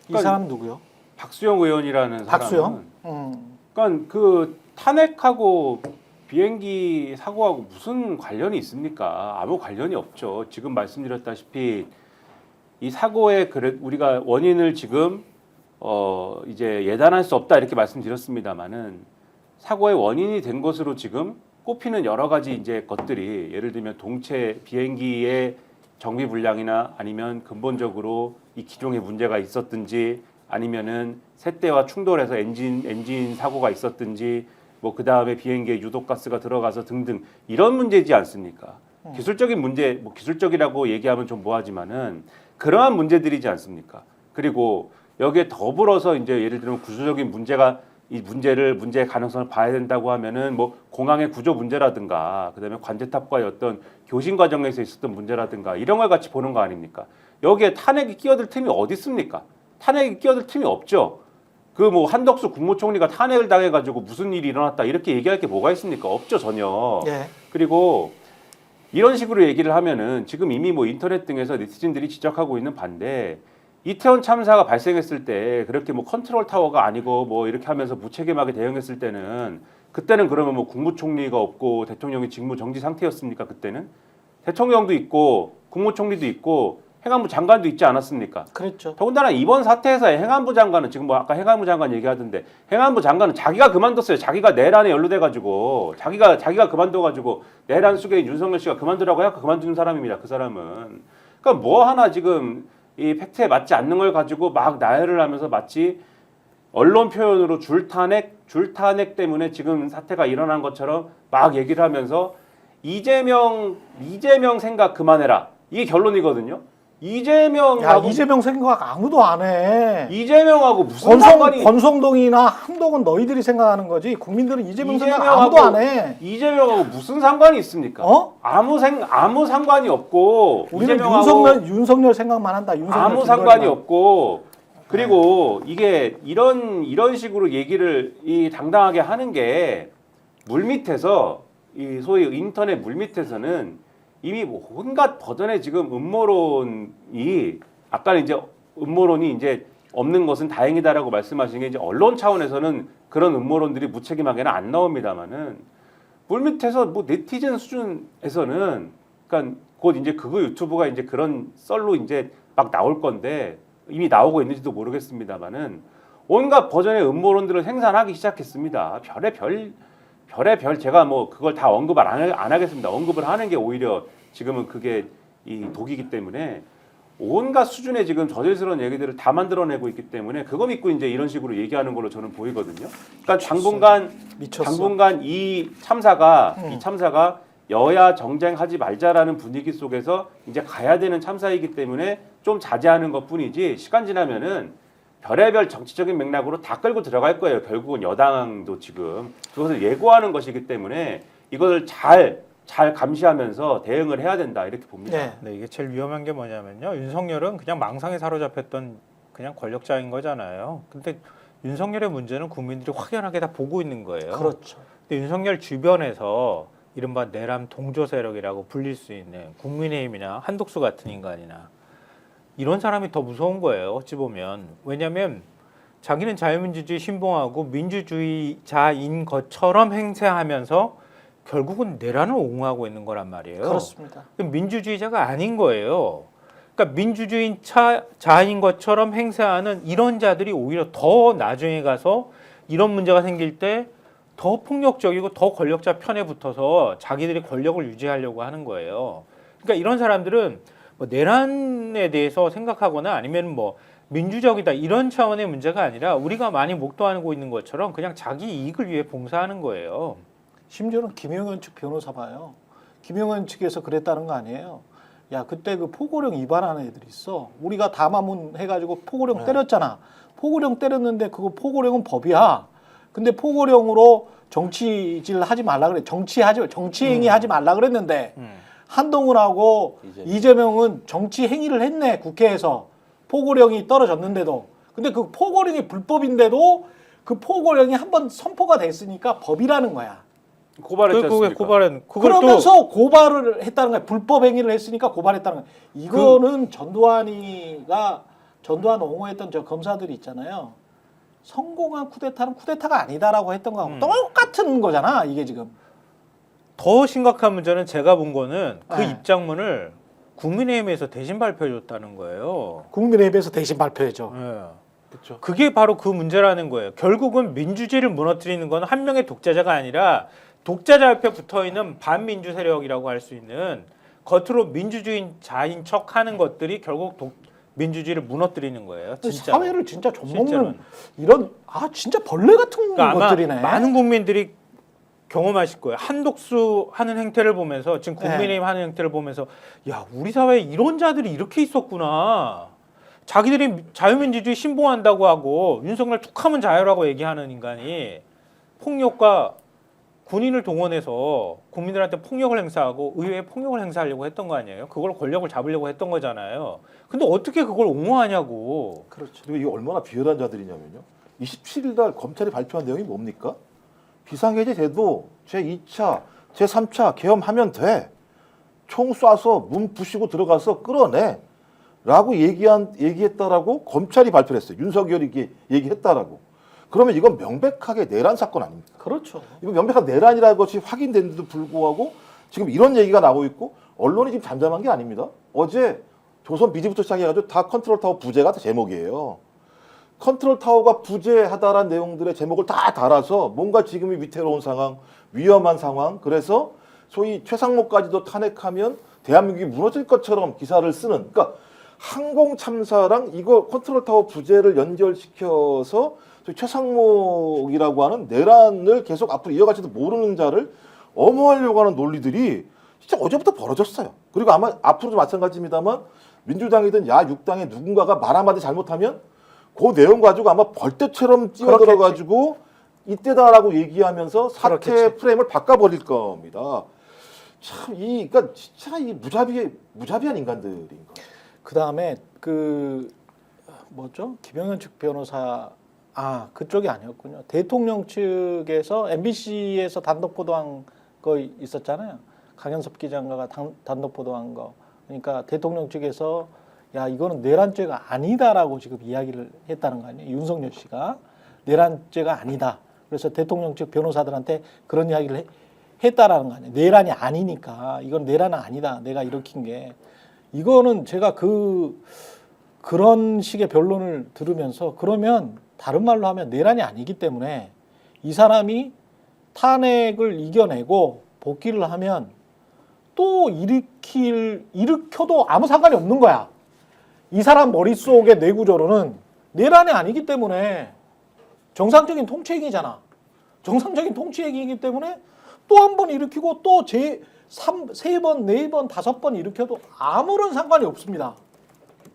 이 사람 누구요? 박수영 의원이라는 박수영? 사람은 그러니까 그 탄핵하고 비행기 사고하고 무슨 관련이 있습니까? 아무 관련이 없죠. 지금 말씀드렸다시피 이 사고의 우리가 원인을 지금 이제 예단할 수 없다 이렇게 말씀드렸습니다만은 사고의 원인이 된 것으로 지금 꼽히는 여러 가지 이제 것들이 예를 들면 동체 비행기의 정비 불량이나 아니면 근본적으로 이 기종에 문제가 있었든지 아니면은 새떼와 충돌해서 엔진 사고가 있었든지 뭐 그 다음에 비행기에 유독가스가 들어가서 등등 이런 문제지 않습니까? 기술적인 문제, 뭐 기술적이라고 얘기하면 좀 뭐하지만은 그러한 문제들이지 않습니까? 그리고 여기에 더불어서 이제 예를 들면 구조적인 문제의 가능성을 봐야 된다고 하면은 뭐 공항의 구조 문제라든가 그다음에 관제탑과의 어떤 교신 과정에서 있었던 문제라든가 이런 걸 같이 보는 거 아닙니까? 여기에 탄핵이 끼어들 틈이 어디 있습니까? 탄핵이 끼어들 틈이 없죠. 그 뭐 한덕수 국무총리가 탄핵을 당해가지고 무슨 일이 일어났다 이렇게 얘기할 게 뭐가 있습니까? 없죠 전혀. 예. 그리고 이런 식으로 얘기를 하면은 지금 이미 뭐 인터넷 등에서 네티즌들이 지적하고 있는 반대 이태원 참사가 발생했을 때 그렇게 뭐 컨트롤 타워가 아니고 뭐 이렇게 하면서 무책임하게 대응했을 때는 그때는 그러면 뭐 국무총리가 없고 대통령이 직무 정지 상태였습니까? 그때는 대통령도 있고 국무총리도 있고 행안부 장관도 있지 않았습니까? 그랬죠. 더군다나 이번 사태에서의 행안부 장관은 지금 뭐 아까 행안부 장관 얘기하던데 행안부 장관은 자기가 그만뒀어요. 자기가 내란에 연루돼가지고 자기가 그만둬가지고 내란 수괴인 윤석열 씨가 그만두라고 해서 그만두는 사람입니다. 그 사람은 그러니까 뭐 하나 지금 이 팩트에 맞지 않는 걸 가지고 막 나열을 하면서 마치 언론 표현으로 줄탄핵 때문에 지금 사태가 일어난 것처럼 막 얘기를 하면서 이재명 생각 그만해라 이게 결론이거든요. 이재명 생각 아무도 안 해. 이재명하고 무슨 상관이 권성동이나 한동훈 너희들이 생각하는 거지. 국민들은 이재명 생각 아무도 안 해. 이재명하고 무슨 상관이 있습니까? 아무 상관이 없고 우리는 이재명하고 윤석열 생각만 한다. 아무 상관이 없고 그리고 이게 이런 식으로 얘기를 당당하게 하는 게 물밑에서 이 소위 인터넷 물밑에서는 이미 뭐 온갖 버전의 지금 음모론이 아까는 이제 음모론이 이제 없는 것은 다행이다라고 말씀하신 게 이제 언론 차원에서는 그런 음모론들이 무책임하게는 안 나옵니다만은 물밑에서 뭐 네티즌 수준에서는 그러니까 곧 이제 그거 유튜브가 이제 그런 썰로 이제 막 나올 건데 이미 나오고 있는지도 모르겠습니다만은 온갖 버전의 음모론들을 생산하기 시작했습니다. 별의 별 제가 뭐 그걸 다 언급을 안 하겠습니다. 언급을 하는 게 오히려 지금은 그게 이 독이기 때문에 온갖 수준의 지금 저질스러운 얘기들을 다 만들어내고 있기 때문에 그거 믿고 이제 이런 식으로 얘기하는 걸로 저는 보이거든요. 그러니까 당분간 이 참사가 여야 정쟁하지 말자라는 분위기 속에서 이제 가야 되는 참사이기 때문에 좀 자제하는 것뿐이지 시간 지나면은 별의별 정치적인 맥락으로 다 끌고 들어갈 거예요. 결국은 여당도 지금 그것을 예고하는 것이기 때문에 이것을 잘 감시하면서 대응을 해야 된다 이렇게 봅니다. 네. 네, 이게 제일 위험한 게 뭐냐면요. 윤석열은 그냥 망상에 사로잡혔던 그냥 권력자인 거잖아요. 근데 윤석열의 문제는 국민들이 확연하게 다 보고 있는 거예요. 그렇죠. 근데 윤석열 주변에서 이른바 내란 동조 세력이라고 불릴 수 있는 국민의힘이나 한독수 같은 인간이나 이런 사람이 더 무서운 거예요. 어찌 보면. 왜냐하면 자기는 자유민주주의 신봉하고 민주주의자인 것처럼 행세하면서 결국은 내란을 옹호하고 있는 거란 말이에요. 그렇습니다. 민주주의자가 아닌 거예요. 그러니까 민주주의자인 것처럼 행세하는 이런 자들이 오히려 더 나중에 가서 이런 문제가 생길 때 더 폭력적이고 더 권력자 편에 붙어서 자기들이 권력을 유지하려고 하는 거예요. 그러니까 이런 사람들은 뭐 내란에 대해서 생각하거나 아니면 뭐 민주적이다 이런 차원의 문제가 아니라 우리가 많이 목도하고 있는 것처럼 그냥 자기 이익을 위해 봉사하는 거예요. 심지어는 김용현 측 변호사 봐요. 김용현 측에서 그랬다는 거 아니에요. 야, 그때 그 포고령 위반하는 애들이 있어. 우리가 담화문 해가지고 포고령 때렸잖아. 포고령 때렸는데 그거 포고령은 법이야. 근데 포고령으로 정치질 하지 말라 그래. 정치 행위 하지 말라 그랬는데 한동훈하고 이재명은 정치 행위를 했네. 국회에서 포고령이 떨어졌는데도. 근데 그 포고령이 불법인데도 그 포고령이 한번 선포가 됐으니까 법이라는 거야. 고발했지 않습니까? 그러면서 고발을 했다는 거야. 불법 행위를 했으니까 고발했다는 거야. 이거는 전두환 옹호했던 저 검사들이 있잖아요. 성공한 쿠데타는 쿠데타가 아니다라고 했던 거하고 똑같은 거잖아. 이게 지금. 더 심각한 문제는 제가 본 거는 그 네. 입장문을 국민의힘에서 대신 발표해줬다는 거예요. 국민의힘에서 대신 발표해줘. 네. 그렇죠. 그게 바로 그 문제라는 거예요. 결국은 민주주의를 무너뜨리는 건 한 명의 독자자가 아니라 독자자 옆에 붙어있는 반민주 세력이라고 할 수 있는 겉으로 민주주의자인 척하는 것들이 결국 민주주의를 무너뜨리는 거예요. 진짜. 사회를 진짜 좀먹는 실제로는. 이런 진짜 벌레 같은 그러니까 아마 것들이네. 많은 국민들이 경험하실 거예요. 한독수 하는 행태를 보면서 지금 국민의힘 하는 행태를 보면서 야 우리 사회에 이런 자들이 이렇게 있었구나. 자기들이 자유민주주의 신봉한다고 하고 윤석열 툭하면 자유라고 얘기하는 인간이 폭력과 군인을 동원해서 국민들한테 폭력을 행사하고 의회에 폭력을 행사하려고 했던 거 아니에요? 그걸 권력을 잡으려고 했던 거잖아요. 근데 어떻게 그걸 옹호하냐고. 그렇죠. 그리고 이게 얼마나 비열한 자들이냐면요. 27일 날 검찰이 발표한 내용이 뭡니까? 비상계제 제도 제2차, 제3차 개엄하면 돼. 총 쏴서 문 부시고 들어가서 끌어내. 라고 얘기했다라고 검찰이 발표를 했어요. 윤석열이 얘기했다라고. 그러면 이건 명백하게 내란 사건 아닙니까? 그렇죠. 이건 명백한 내란이라는 것이 확인됐는데도 불구하고 지금 이런 얘기가 나오고 있고 언론이 지금 잠잠한 게 아닙니다. 어제 조선 비디부터 시작해가지고 다 컨트롤타워 부재가 다 제목이에요. 컨트롤타워가 부재하다라는 내용들의 제목을 다 달아서 뭔가 지금이 위태로운 상황, 위험한 상황, 그래서 소위 최상목까지도 탄핵하면 대한민국이 무너질 것처럼 기사를 쓰는, 그러니까 항공 참사랑 이거 컨트롤타워 부재를 연결시켜서 최상목이라고 하는 내란을 계속 앞으로 이어갈지도 모르는 자를 엄호하려고 하는 논리들이 진짜 어제부터 벌어졌어요. 그리고 아마 앞으로도 마찬가지입니다만 민주당이든 야육당의 누군가가 말 한마디 잘못하면 그 내용 가지고 아마 벌떼처럼 뛰어들어가지고 이때다라고 얘기하면서 사태 그렇겠지. 프레임을 바꿔버릴 겁니다. 참 그러니까 진짜 이 무자비한 인간들인 거. 그 다음에 김용현 측 변호사 그쪽이 아니었군요. 대통령 측에서 MBC에서 단독 보도한 거 있었잖아요. 강현섭 기자가 단독 보도한 거. 그러니까 대통령 측에서 야 이거는 내란죄가 아니다라고 지금 이야기를 했다는 거 아니에요. 윤석열 씨가 내란죄가 아니다. 그래서 대통령 측 변호사들한테 그런 이야기를 했다라는 거 아니에요. 내란이 아니니까 이건 내란은 아니다. 내가 일으킨 게 이거는 제가 그런 식의 변론을 들으면서 그러면 다른 말로 하면 내란이 아니기 때문에 이 사람이 탄핵을 이겨내고 복귀를 하면 또 일으켜도 아무 상관이 없는 거야. 이 사람 머릿속의 뇌구조로는 내란이 아니기 때문에 정상적인 통치행위잖아. 정상적인 통치행위이기 때문에 또 한 번 일으키고 또 세 번, 네 번, 다섯 번 일으켜도 아무런 상관이 없습니다.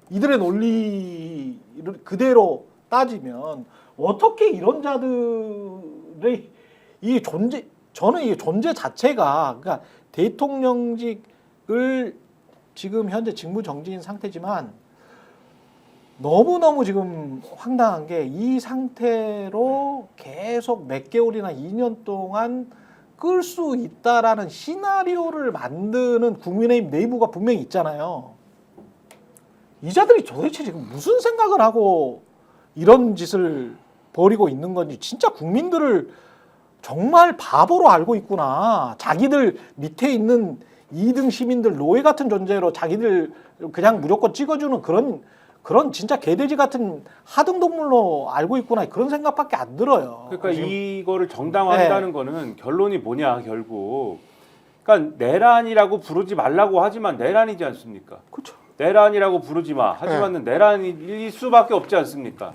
이들의 논리를 그대로 따지면 어떻게 이런 자들의 이 존재, 저는 이 존재 자체가 그러니까 대통령직을 지금 현재 직무정지인 상태지만 너무너무 지금 황당한 게 이 상태로 계속 몇 개월이나 2년 동안 끌 수 있다라는 시나리오를 만드는 국민의힘 내부가 분명히 있잖아요. 이 자들이 도대체 지금 무슨 생각을 하고 이런 짓을 벌이고 있는 건지 진짜 국민들을 정말 바보로 알고 있구나. 자기들 밑에 있는 2등 시민들 노예 같은 존재로 자기들 그냥 무조건 찍어주는 그런 진짜 개돼지 같은 하등 동물로 알고 있구나. 그런 생각밖에 안 들어요. 그러니까 이거를 정당화한다는 거는 결론이 뭐냐 결국. 그러니까 내란이라고 부르지 말라고 하지만 내란이지 않습니까? 그렇죠. 내란이라고 부르지 마. 하지만은 내란일 수밖에 없지 않습니까?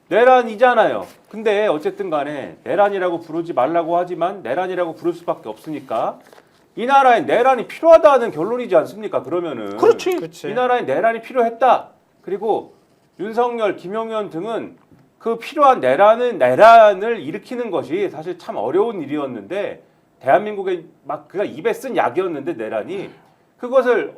내란이잖아요. 근데 어쨌든 간에 내란이라고 부르지 말라고 하지만 내란이라고 부를 수밖에 없으니까 이 나라에 내란이 필요하다는 결론이지 않습니까? 그러면은 그렇지. 그치. 이 나라에 내란이 필요했다. 그리고 윤석열, 김용현 등은 그 필요한 내란을 일으키는 것이 사실 참 어려운 일이었는데 대한민국에 막 그가 입에 쓴 약이었는데 내란이 그것을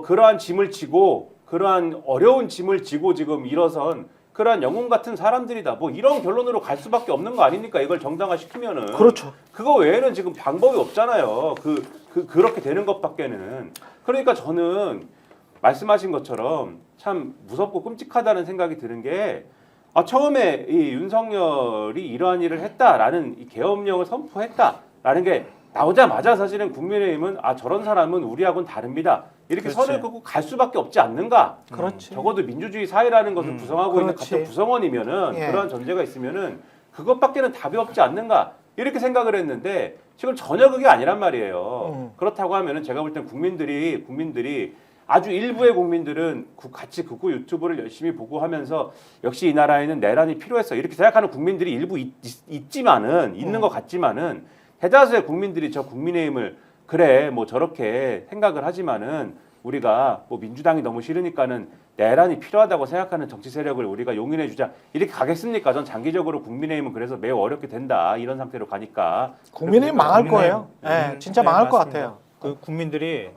그러한 짐을 지고 그러한 어려운 짐을 지고 지금 일어선 그러한 영웅 같은 사람들이다. 뭐 이런 결론으로 갈 수밖에 없는 거 아닙니까? 이걸 정당화시키면은. 그렇죠. 그거 외에는 지금 방법이 없잖아요. 그렇게 되는 것밖에는. 그러니까 저는 말씀하신 것처럼 참 무섭고 끔찍하다는 생각이 드는 게 처음에 이 윤석열이 이러한 일을 했다라는 이 계엄령을 선포했다라는 게 나오자마자 사실은 국민의힘은 저런 사람은 우리하고는 다릅니다. 이렇게 그렇지. 선을 긋고 갈 수밖에 없지 않는가? 그렇지. 적어도 민주주의 사회라는 것을 구성하고 있는 그렇지. 같은 구성원이면은 예. 그러한 전제가 있으면은 그것밖에는 답이 없지 않는가? 이렇게 생각을 했는데 지금 전혀 그게 아니란 말이에요. 그렇다고 하면은 제가 볼 땐 국민들이 아주 일부의 국민들은 같이 극우 유튜브를 열심히 보고 하면서 역시 이 나라에는 내란이 필요했어 이렇게 생각하는 국민들이 일부 있지만은 있는 것 같지만은 대다수의 국민들이 저 국민의힘을 그래 뭐 저렇게 생각을 하지만은 우리가 뭐 민주당이 너무 싫으니까는 내란이 필요하다고 생각하는 정치 세력을 우리가 용인해 주자 이렇게 가겠습니까? 전 장기적으로 국민의힘은 그래서 매우 어렵게 된다 이런 상태로 가니까 국민의힘 망할 거예요. 예, 진짜 망할 것 맞습니다. 같아요. 그 국민들이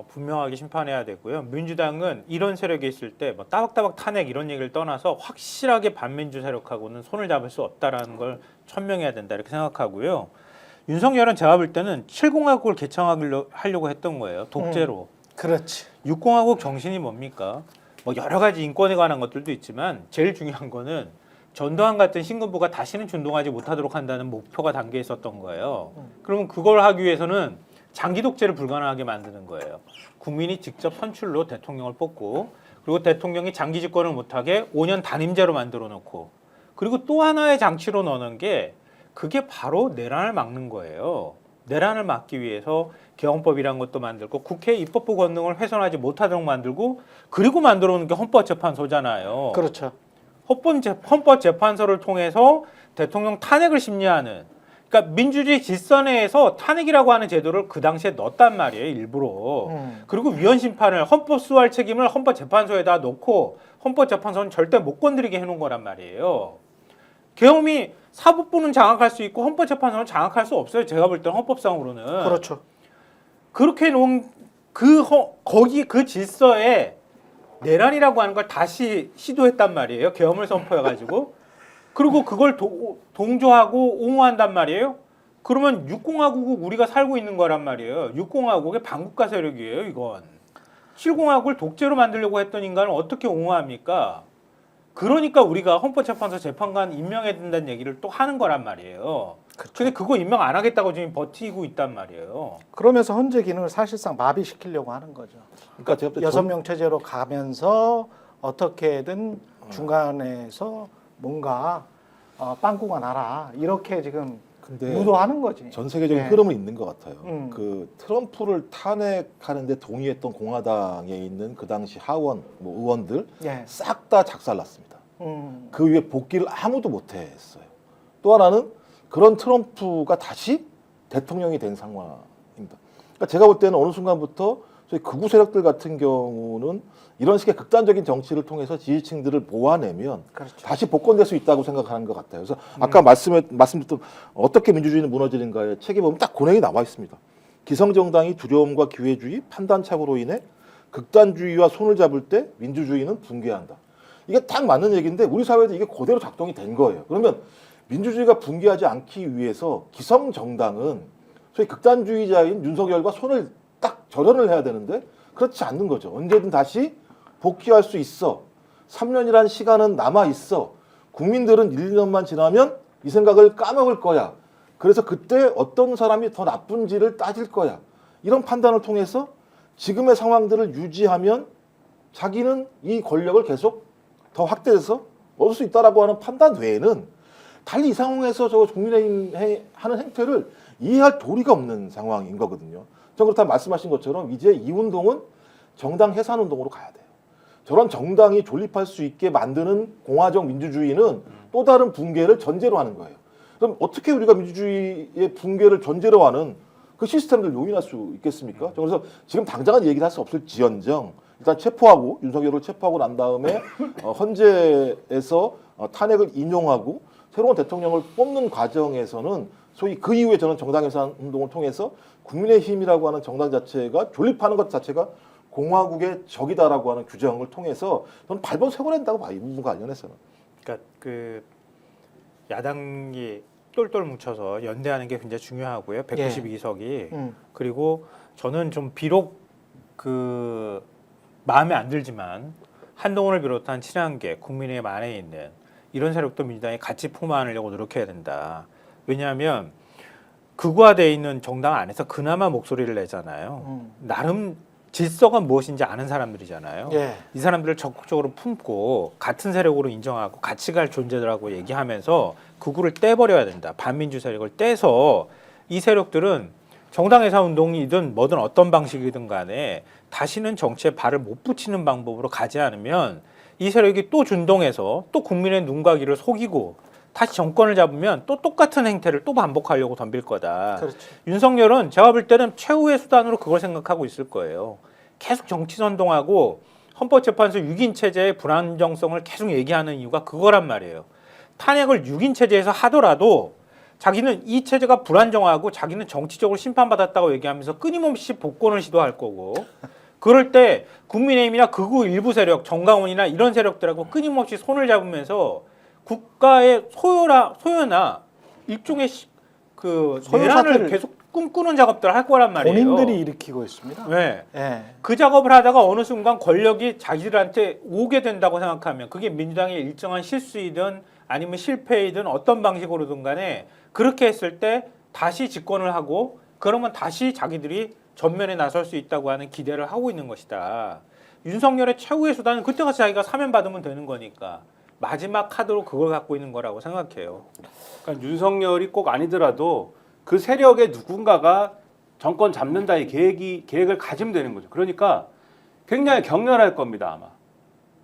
분명하게 심판해야 되고요. 민주당은 이런 세력이 있을 때 뭐 따박따박 탄핵 이런 얘기를 떠나서 확실하게 반민주 세력하고는 손을 잡을 수 없다라는 걸 천명해야 된다 이렇게 생각하고요. 윤석열은 제가 볼 때는 7공화국을 개창하려고 했던 거예요. 독재로. 그렇지. 6공화국 정신이 뭡니까? 뭐 여러 가지 인권에 관한 것들도 있지만 제일 중요한 거는 전두환 같은 신군부가 다시는 준동하지 못하도록 한다는 목표가 담겨 있었던 거예요. 그러면 그걸 하기 위해서는 장기 독재를 불가능하게 만드는 거예요. 국민이 직접 선출로 대통령을 뽑고 그리고 대통령이 장기 집권을 못하게 5년 단임제로 만들어 놓고 그리고 또 하나의 장치로 넣는 게 그게 바로 내란을 막는 거예요. 내란을 막기 위해서 개헌법이라는 것도 만들고 국회 입법부 권능을 훼손하지 못하도록 만들고 그리고 만들어 놓은 게 헌법재판소잖아요. 그렇죠. 헌법재판소를 통해서 대통령 탄핵을 심리하는 그러니까 민주주의 질서 내에서 탄핵이라고 하는 제도를 그 당시에 넣었단 말이에요. 일부러. 그리고 위헌 심판을 헌법 수호할 책임을 헌법재판소에다 놓고 헌법재판소는 절대 못 건드리게 해놓은 거란 말이에요. 계엄이 사법부는 장악할 수 있고 헌법재판소는 장악할 수 없어요. 제가 볼 때는 헌법상으로는. 그렇죠. 그렇게 놓은 거기 그 질서에 내란이라고 하는 걸 다시 시도했단 말이에요. 계엄을 선포해가지고. 그리고 그걸 동조하고 옹호한단 말이에요. 그러면 6공화국은 우리가 살고 있는 거란 말이에요. 6공화국의 반국가 세력이에요. 이건. 7공화국을 독재로 만들려고 했던 인간을 어떻게 옹호합니까? 그러니까 우리가 헌법재판소 재판관 임명해야 된다는 얘기를 또 하는 거란 말이에요. 근데 그거 임명 안 하겠다고 지금 버티고 있단 말이에요. 그러면서 헌재 기능을 사실상 마비시키려고 하는 거죠. 그러니까 제가 볼 때 6명 체제로 가면서 어떻게든 중간에서 뭔가 빵꾸가 나라 이렇게 지금 근데 유도하는 거지. 전 세계적인 네. 흐름은 있는 것 같아요. 음. 트럼프를 탄핵하는데 동의했던 공화당에 있는 그 당시 하원 의원들 예. 싹 다 작살났습니다. 그 위에 복귀를 아무도 못했어요. 또 하나는 그런 트럼프가 다시 대통령이 된 상황 그러니까 제가 볼 때는 어느 순간부터 소위 극우 세력들 같은 경우는 이런 식의 극단적인 정치를 통해서 지지층들을 모아내면 그렇죠. 다시 복권될 수 있다고 생각하는 것 같아요. 그래서 아까 말씀드렸던 어떻게 민주주의는 무너지는가의 책에 보면 딱 고뇌이 나와 있습니다. 기성정당이 두려움과 기회주의, 판단착오로 인해 극단주의와 손을 잡을 때 민주주의는 붕괴한다. 이게 딱 맞는 얘기인데 우리 사회에도 이게 그대로 작동이 된 거예요. 그러면 민주주의가 붕괴하지 않기 위해서 기성정당은 소위 극단주의자인 윤석열과 손을 딱 절연을 해야 되는데 그렇지 않는 거죠. 언제든 다시 복귀할 수 있어. 3년이라는 시간은 남아 있어. 국민들은 1, 2년만 지나면 이 생각을 까먹을 거야. 그래서 그때 어떤 사람이 더 나쁜지를 따질 거야. 이런 판단을 통해서 지금의 상황들을 유지하면 자기는 이 권력을 계속 더 확대해서 얻을 수 있다라고 하는 판단 외에는 달리 이 상황에서 저 국민의힘 하는 행태를 이해할 도리가 없는 상황인 거거든요. 전 그렇다면 말씀하신 것처럼 이제 이 운동은 정당 해산 운동으로 가야 돼요. 저런 정당이 존립할 수 있게 만드는 공화적 민주주의는 또 다른 붕괴를 전제로 하는 거예요. 그럼 어떻게 우리가 민주주의의 붕괴를 전제로 하는 그 시스템을 용인할 수 있겠습니까? 그래서 지금 당장은 얘기를 할 수 없을지언정 일단 체포하고 윤석열을 체포하고 난 다음에 헌재에서 탄핵을 인용하고 새로운 대통령을 뽑는 과정에서는 소위 그 이후에 저는 정당 해산 운동을 통해서 국민의힘이라고 하는 정당 자체가 존립하는 것 자체가 공화국의 적이다라고 하는 규정을 통해서 저는 발본색원한다고 봐요. 이 부분과 관련해서는. 그러니까 그 야당이 똘똘 뭉쳐서 연대하는 게 굉장히 중요하고요. 192석이 그리고 저는 좀 비록 그 마음에 안 들지만 한동훈을 비롯한 친한계 국민의힘 안에 있는 이런 세력도 민주당이 같이 품어 안으려고 노력해야 된다. 왜냐하면 극우화되어 있는 정당 안에서 그나마 목소리를 내잖아요. 나름 질서가 무엇인지 아는 사람들이잖아요. 예. 이 사람들을 적극적으로 품고 같은 세력으로 인정하고 같이 갈 존재들하고 얘기하면서 극우를 떼버려야 된다. 반민주 세력을 떼서 이 세력들은 정당 해산 운동이든 뭐든 어떤 방식이든 간에 다시는 정치에 발을 못 붙이는 방법으로 가지 않으면 이 세력이 또 준동해서 또 국민의 눈과 귀를 속이고 다시 정권을 잡으면 또 똑같은 행태를 또 반복하려고 덤빌 거다. 그렇죠. 윤석열은 제가 볼 때는 최후의 수단으로 그걸 생각하고 있을 거예요. 계속 정치 선동하고 헌법재판소 6인 체제의 불안정성을 계속 얘기하는 이유가 그거란 말이에요. 탄핵을 6인 체제에서 하더라도 자기는 이 체제가 불안정하고 자기는 정치적으로 심판받았다고 얘기하면서 끊임없이 복권을 시도할 거고 그럴 때 국민의힘이나 극우 일부 세력, 정강훈이나 이런 세력들하고 끊임없이 손을 잡으면서 국가의 소요나 일종의 그 소요 내란을 사태를 계속 꿈꾸는 작업들을 할 거란 말이에요. 본인들이 일으키고 있습니다. 네. 예. 그 작업을 하다가 어느 순간 권력이 자기들한테 오게 된다고 생각하면 그게 민주당의 일정한 실수이든 아니면 실패이든 어떤 방식으로든 간에 그렇게 했을 때 다시 집권을 하고 그러면 다시 자기들이 전면에 나설 수 있다고 하는 기대를 하고 있는 것이다. 윤석열의 최후의 수단은 그때 가서 자기가 사면 받으면 되는 거니까 마지막 카드로 그걸 갖고 있는 거라고 생각해요. 그러니까 윤석열이 꼭 아니더라도 그 세력의 누군가가 정권 잡는다의 계획을 가지면 되는 거죠. 그러니까 굉장히 격렬할 겁니다, 아마.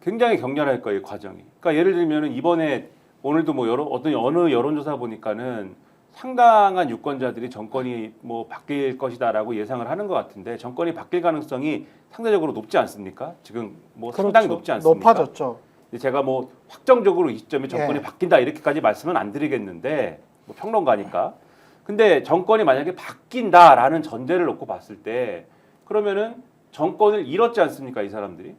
굉장히 격렬할 거예요, 이 과정이. 그러니까 예를 들면은 이번에 오늘도 뭐 어느 여론조사 보니까는 상당한 유권자들이 정권이 뭐 바뀔 것이다라고 예상을 하는 것 같은데 정권이 바뀔 가능성이 상대적으로 높지 않습니까? 지금 뭐 상당히 그렇죠. 높지 않습니까? 높아졌죠. 제가 뭐 확정적으로 이 시점에 정권이 예. 바뀐다 이렇게까지 말씀은 안 드리겠는데 뭐 평론가니까. 근데 정권이 만약에 바뀐다라는 전제를 놓고 봤을 때 그러면은 정권을 잃었지 않습니까, 이 사람들이?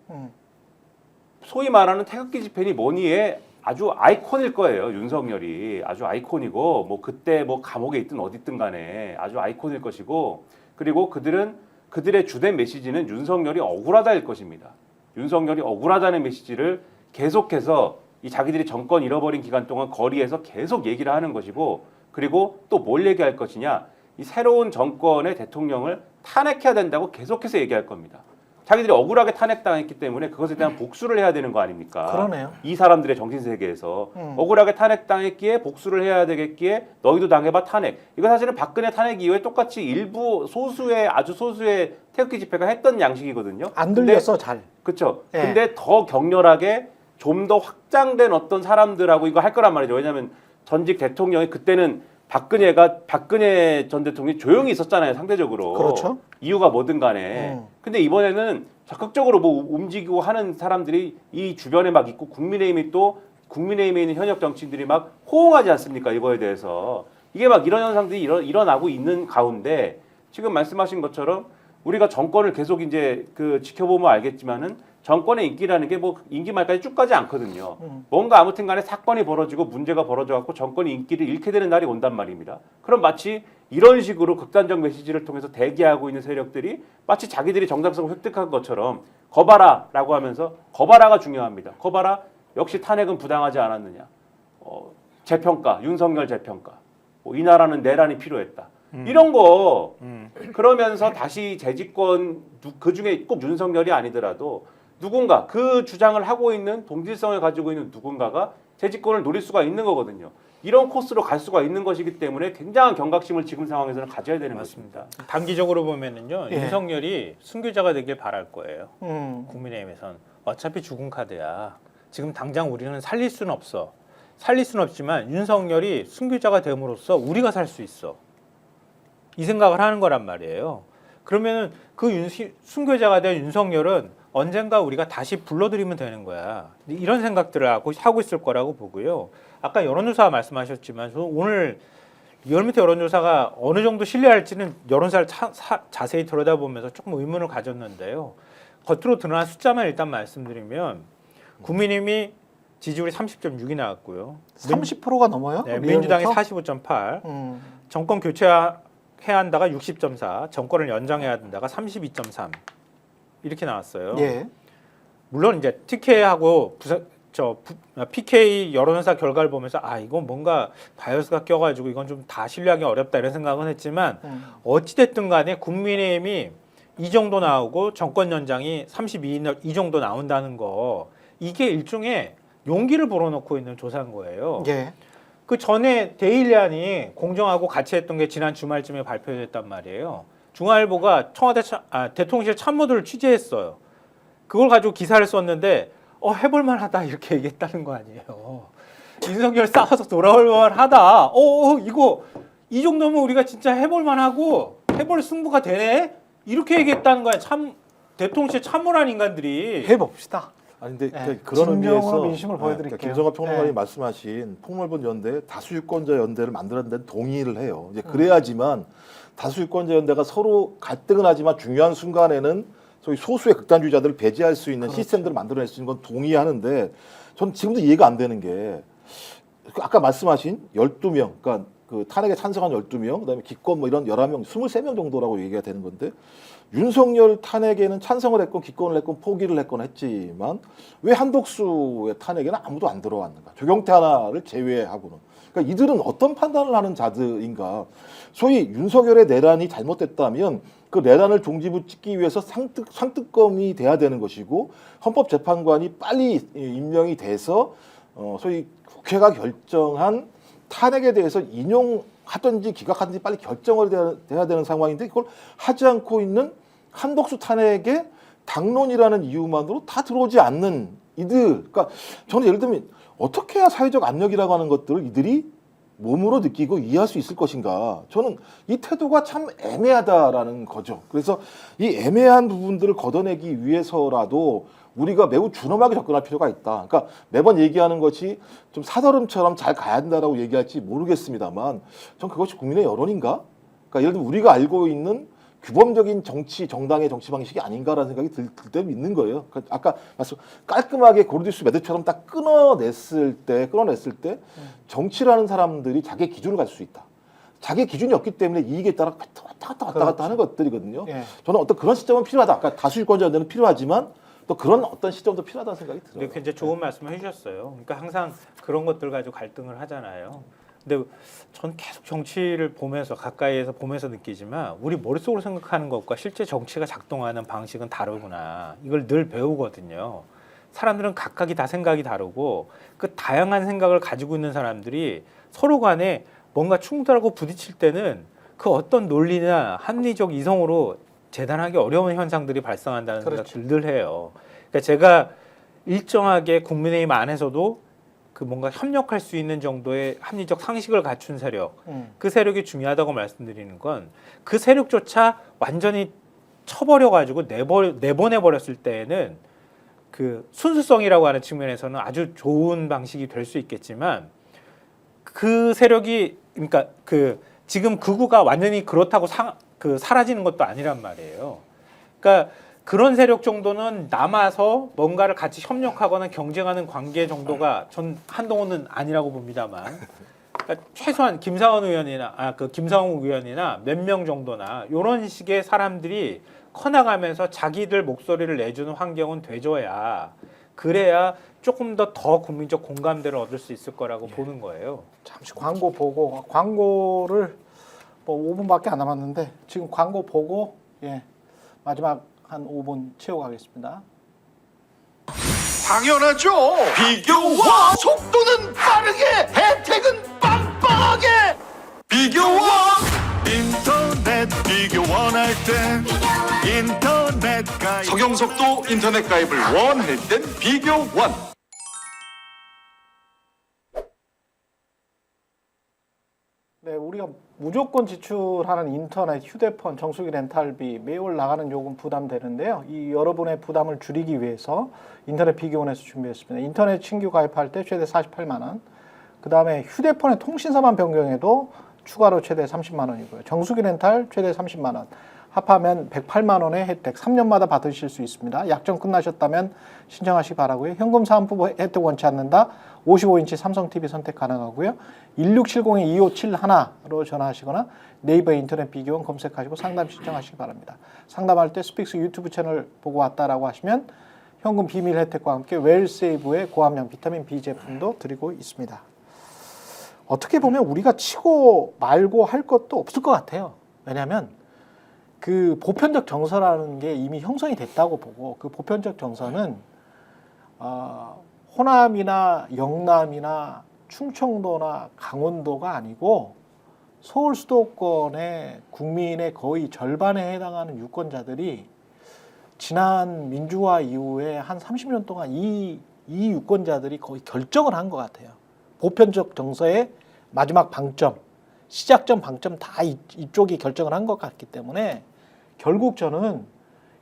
소위 말하는 태극기 집회니 뭐니에 아주 아이콘일 거예요. 윤석열이 아주 아이콘이고 뭐 그때 뭐 감옥에 있든 어디 있든 간에 아주 아이콘일 것이고 그리고 그들의 주된 메시지는 윤석열이 억울하다일 것입니다. 윤석열이 억울하다는 메시지를 계속해서 이 자기들이 정권 잃어버린 기간 동안 거리에서 계속 얘기를 하는 것이고 그리고 또 뭘 얘기할 것이냐 이 새로운 정권의 대통령을 탄핵해야 된다고 계속해서 얘기할 겁니다. 자기들이 억울하게 탄핵당했기 때문에 그것에 대한 복수를 해야 되는 거 아닙니까? 그러네요. 이 사람들의 정신세계에서 억울하게 탄핵당했기에 복수를 해야 되겠기에 너희도 당해봐 탄핵. 이거 사실은 박근혜 탄핵 이후에 똑같이 일부 아주 소수의 태극기 집회가 했던 양식이거든요. 안 들렸어 잘. 그렇죠. 예. 근데 더 격렬하게 좀 더 확장된 어떤 사람들하고 이거 할 거란 말이죠. 왜냐하면 전직 대통령이 그때는 박근혜 전 대통령이 조용히 있었잖아요, 상대적으로. 그렇죠. 이유가 뭐든 간에. 근데 이번에는 적극적으로 뭐 움직이고 하는 사람들이 이 주변에 막 있고 국민의힘이 또 국민의힘에 있는 현역 정치인들이 막 호응하지 않습니까? 이거에 대해서. 이게 막 이런 현상들이 일어나고 있는 가운데 지금 말씀하신 것처럼 우리가 정권을 계속 이제 그 지켜보면 알겠지만은 정권의 인기라는 게 뭐 임기 말까지 쭉 가지 않거든요. 뭔가 아무튼 간에 사건이 벌어지고 문제가 벌어져 갖고 정권이 인기를 잃게 되는 날이 온단 말입니다. 그럼 마치 이런 식으로 극단적 메시지를 통해서 대기하고 있는 세력들이 마치 자기들이 정당성을 획득한 것처럼 거봐라라고 하면서 거봐라가 중요합니다. 거봐라 역시 탄핵은 부당하지 않았느냐. 재평가, 윤석열 재평가. 뭐 이 나라는 내란이 필요했다. 이런 거 그러면서 다시 재집권 그 중에 꼭 윤석열이 아니더라도 누군가 그 주장을 하고 있는 동질성을 가지고 있는 누군가가 재집권을 노릴 수가 있는 거거든요. 이런 코스로 갈 수가 있는 것이기 때문에 굉장한 경각심을 지금 상황에서는 가져야 되는 것입니다. 단기적으로 보면은요 예. 윤석열이 순교자가 되길 바랄 거예요. 국민의힘에선 어차피 죽은 카드야. 지금 당장 우리는 살릴 수는 없어. 살릴 수는 없지만 윤석열이 순교자가 됨으로써 우리가 살 수 있어. 이 생각을 하는 거란 말이에요. 그러면은 그 순교자가 된 윤석열은 언젠가 우리가 다시 불러들이면 되는 거야. 이런 생각들을 하고 있을 거라고 보고요. 아까 여론조사 말씀하셨지만 오늘 리얼미터 여론조사가 어느 정도 신뢰할지는 여론조사를 자세히 들여다보면서 조금 의문을 가졌는데요. 겉으로 드러난 숫자만 일단 말씀드리면 국민의힘이 지지율이 30.6이 나왔고요. 30%가 넘어요? 네, 민주당이 리얼미터? 45.8, 음. 정권 교체해야 한다가 60.4, 정권을 연장해야 한다가 32.3 이렇게 나왔어요. 예. 물론 이제 TK하고 PK 여론조사 결과를 보면서 이건 뭔가 바이어스가 껴가지고 이건 좀 다 신뢰하기 어렵다 이런 생각은 했지만 어찌됐든 간에 국민의힘이 이 정도 나오고 정권 연장이 32 이 정도 나온다는 거 이게 일종의 용기를 불어넣고 있는 조사인 거예요. 예. 그 전에 데일리안이 공정하고 같이 했던 게 지난 주말쯤에 발표됐단 말이에요. 중앙일보가 청와대 대통령실 참모들을 취재했어요. 그걸 가지고 기사를 썼는데 해볼 만하다 이렇게 얘기했다는 거 아니에요. 윤석열 싸워서 돌아올 만하다. 이거 이 정도면 우리가 진짜 해볼 만하고 해볼 승부가 되네. 이렇게 얘기했다는 거야. 대통령실 참모란 인간들이. 해봅시다. 아니 근데 네, 그런 진정으로 의미에서 민심을 보여드릴게요. 김성갑 평론가님 네. 말씀하신 폭넓은 연대, 다수유권자 연대를 만들어야 된다는 동의를 해요. 이제 그래야지만 다수유권자 연대가 서로 갈등은 하지만 중요한 순간에는 소위 소수의 극단주의자들을 배제할 수 있는 시스템들을 만들어낼 수 있는 건 동의하는데 전 지금도 이해가 안 되는 게 아까 말씀하신 12명, 그러니까 그 탄핵에 찬성한 12명, 그다음에 기권 뭐 이런 11명, 23명 정도라고 얘기가 되는 건데 윤석열 탄핵에는 찬성을 했건 기권을 했건 포기를 했건 했지만 왜 한독수의 탄핵에는 아무도 안 들어왔는가? 조경태 하나를 제외하고는. 그러니까 이들은 어떤 판단을 하는 자들인가? 소위 윤석열의 내란이 잘못됐다면 그 내란을 종지부짓기 위해서 상특검이 돼야 되는 것이고 헌법재판관이 빨리 임명이 돼서 소위 국회가 결정한 탄핵에 대해서 인용하든지 기각하든지 빨리 결정을 돼야 되는 상황인데 그걸 하지 않고 있는 한독수 탄핵에 당론이라는 이유만으로 다 들어오지 않는 이들. 그러니까 저는 예를 들면 어떻게 해야 사회적 압력이라고 하는 것들을 이들이 몸으로 느끼고 이해할 수 있을 것인가. 저는 이 태도가 참 애매하다라는 거죠. 그래서 이 애매한 부분들을 걷어내기 위해서라도 우리가 매우 준엄하게 접근할 필요가 있다. 그러니까 매번 얘기하는 것이 좀 사더름처럼 잘 가야 된다라고 얘기할지 모르겠습니다만 전 그것이 국민의 여론인가? 그러니까 예를 들면 우리가 알고 있는 규범적인 정당의 정치 방식이 아닌가라는 생각이 들 때도 있는 거예요. 그러니까 아까 말씀 깔끔하게 고르디스 매듭처럼 딱 끊어냈을 때 정치라는 사람들이 자기 기준을 가질 수 있다. 자기 기준이 없기 때문에 이익에 따라 왔다 갔다 하는 것들이거든요. 예. 저는 어떤 그런 시점은 필요하다. 아까 다수유권자 연대는 필요하지만 또 그런 어떤 시점도 필요하다는 생각이 들어요. 근데 굉장히 좋은 말씀을 해주셨어요. 그러니까 항상 그런 것들 가지고 갈등을 하잖아요. 근데 전 계속 정치를 보면서 가까이에서 보면서 느끼지만 우리 머릿속으로 생각하는 것과 실제 정치가 작동하는 방식은 다르구나. 이걸 늘 배우거든요. 사람들은 각각이 다 생각이 다르고 그 다양한 생각을 가지고 있는 사람들이 서로 간에 뭔가 충돌하고 부딪힐 때는 그 어떤 논리나 합리적 이성으로 재단하기 어려운 현상들이 발생한다는 생각을 늘 해요. 그러니까 제가 일정하게 국민의힘 안에서도 그 뭔가 협력할 수 있는 정도의 합리적 상식을 갖춘 세력, 그 세력이 중요하다고 말씀드리는 건 그 세력조차 완전히 쳐버려가지고 내보내버렸을 때에는 그 순수성이라고 하는 측면에서는 아주 좋은 방식이 될 수 있겠지만 그 세력이 그러니까 그 지금 극우가 완전히 그렇다고 사라지는 것도 아니란 말이에요. 그러니까 그런 세력 정도는 남아서 뭔가를 같이 협력하거나 경쟁하는 관계 정도가 전 한동훈은 아니라고 봅니다만, 그러니까 최소한 김상원 의원이나 김상훈 의원이나 몇 명 정도나 이런 식의 사람들이 커나가면서 자기들 목소리를 내주는 환경은 돼줘야 그래야 조금 더 국민적 공감대를 얻을 수 있을 거라고 보는 거예요. 잠시 광고 보고 광고를 뭐 5분밖에 안 남았는데 지금 광고 보고 마지막 한 5분 채워가겠습니다. 당연하죠. 비교와 속도는 빠르게, 혜택은 빵빵하게. 비교와 인터넷 비교 원할 땐 인터넷 가입. 성형석도 인터넷 가입을 원할 땐 비교원. 네, 우리가 무조건 지출하는 인터넷, 휴대폰, 정수기 렌탈비 매월 나가는 요금 부담되는데요. 이 여러분의 부담을 줄이기 위해서 인터넷 비교원에서 준비했습니다. 인터넷 신규 가입할 때 최대 48만 원. 그 다음에 휴대폰의 통신사만 변경해도 추가로 최대 30만 원이고요. 정수기 렌탈 최대 30만 원. 합하면 108만 원의 혜택 3년마다 받으실 수 있습니다. 약정 끝나셨다면 신청하시기 바라고요. 현금 사은품 혜택 원치 않는다. 55인치 삼성 TV 선택 가능하고요. 1670-2571로 전화하시거나 네이버 인터넷 비교원 검색하시고 상담 신청하시기 바랍니다. 상담할 때 스픽스 유튜브 채널 보고 왔다라고 하시면 현금 비밀 혜택과 함께 웰세이브의 고함량 비타민 B 제품도 드리고 있습니다. 어떻게 보면 우리가 치고 말고 할 것도 없을 것 같아요. 왜냐하면 그 보편적 정서라는 게 이미 형성이 됐다고 보고 그 보편적 정서는 호남이나 영남이나 충청도나 강원도가 아니고 서울 수도권의 국민의 거의 절반에 해당하는 유권자들이 지난 민주화 이후에 한 30년 동안 이 유권자들이 거의 결정을 한 것 같아요. 보편적 정서의 마지막 방점, 시작점, 방점 다 이쪽이 결정을 한 것 같기 때문에 결국 저는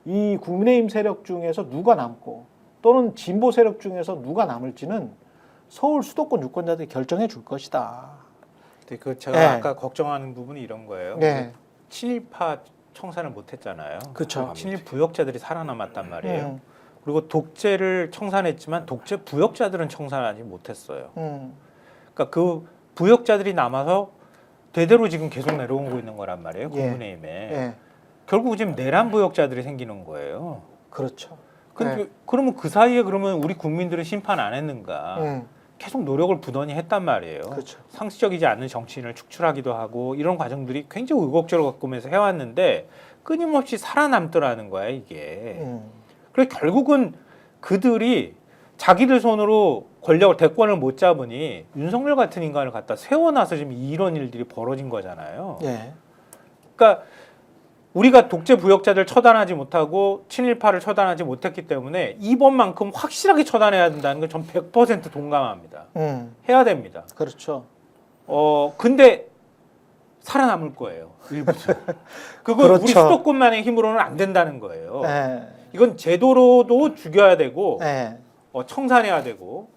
이 국민의힘 세력 중에서 누가 남고 또는 진보 세력 중에서 누가 남을지는 서울 수도권 유권자들이 결정해 줄 것이다. 근데 그 제가 네. 아까 걱정하는 부분이 이런 거예요. 네. 친일파 청산을 못했잖아요. 그렇죠. 친일 부역자들이 살아남았단 말이에요. 그리고 독재를 청산했지만 독재 부역자들은 청산하지 못했어요. 그러니까 그 부역자들이 남아서 대대로 지금 계속 내려오고 있는 거란 말이에요. 예. 국민의힘에. 예. 결국 지금 내란 부역자들이 생기는 거예요. 그렇죠. 근데 그러면 그 사이에 그러면 우리 국민들은 심판 안 했는가? 계속 노력을 부단히 했단 말이에요. 그렇죠. 상식적이지 않은 정치인을 축출하기도 하고 이런 과정들이 굉장히 의욕적으로 갖고면서 해왔는데 끊임없이 살아남더라는 거야 이게. 그래서 결국은 그들이 자기들 손으로 권력을 대권을 못 잡으니 윤석열 같은 인간을 갖다 세워놔서 지금 이런 일들이 벌어진 거잖아요. 예. 그러니까 우리가 독재 부역자들 처단하지 못하고 친일파를 처단하지 못했기 때문에 이번만큼 확실하게 처단해야 된다는 걸 전 100% 동감합니다. 해야 됩니다. 그렇죠. 근데 살아남을 거예요. 일부는. 그건 그렇죠. 우리 수도권만의 힘으로는 안 된다는 거예요. 예. 이건 제도로도 죽여야 되고 예. 청산해야 되고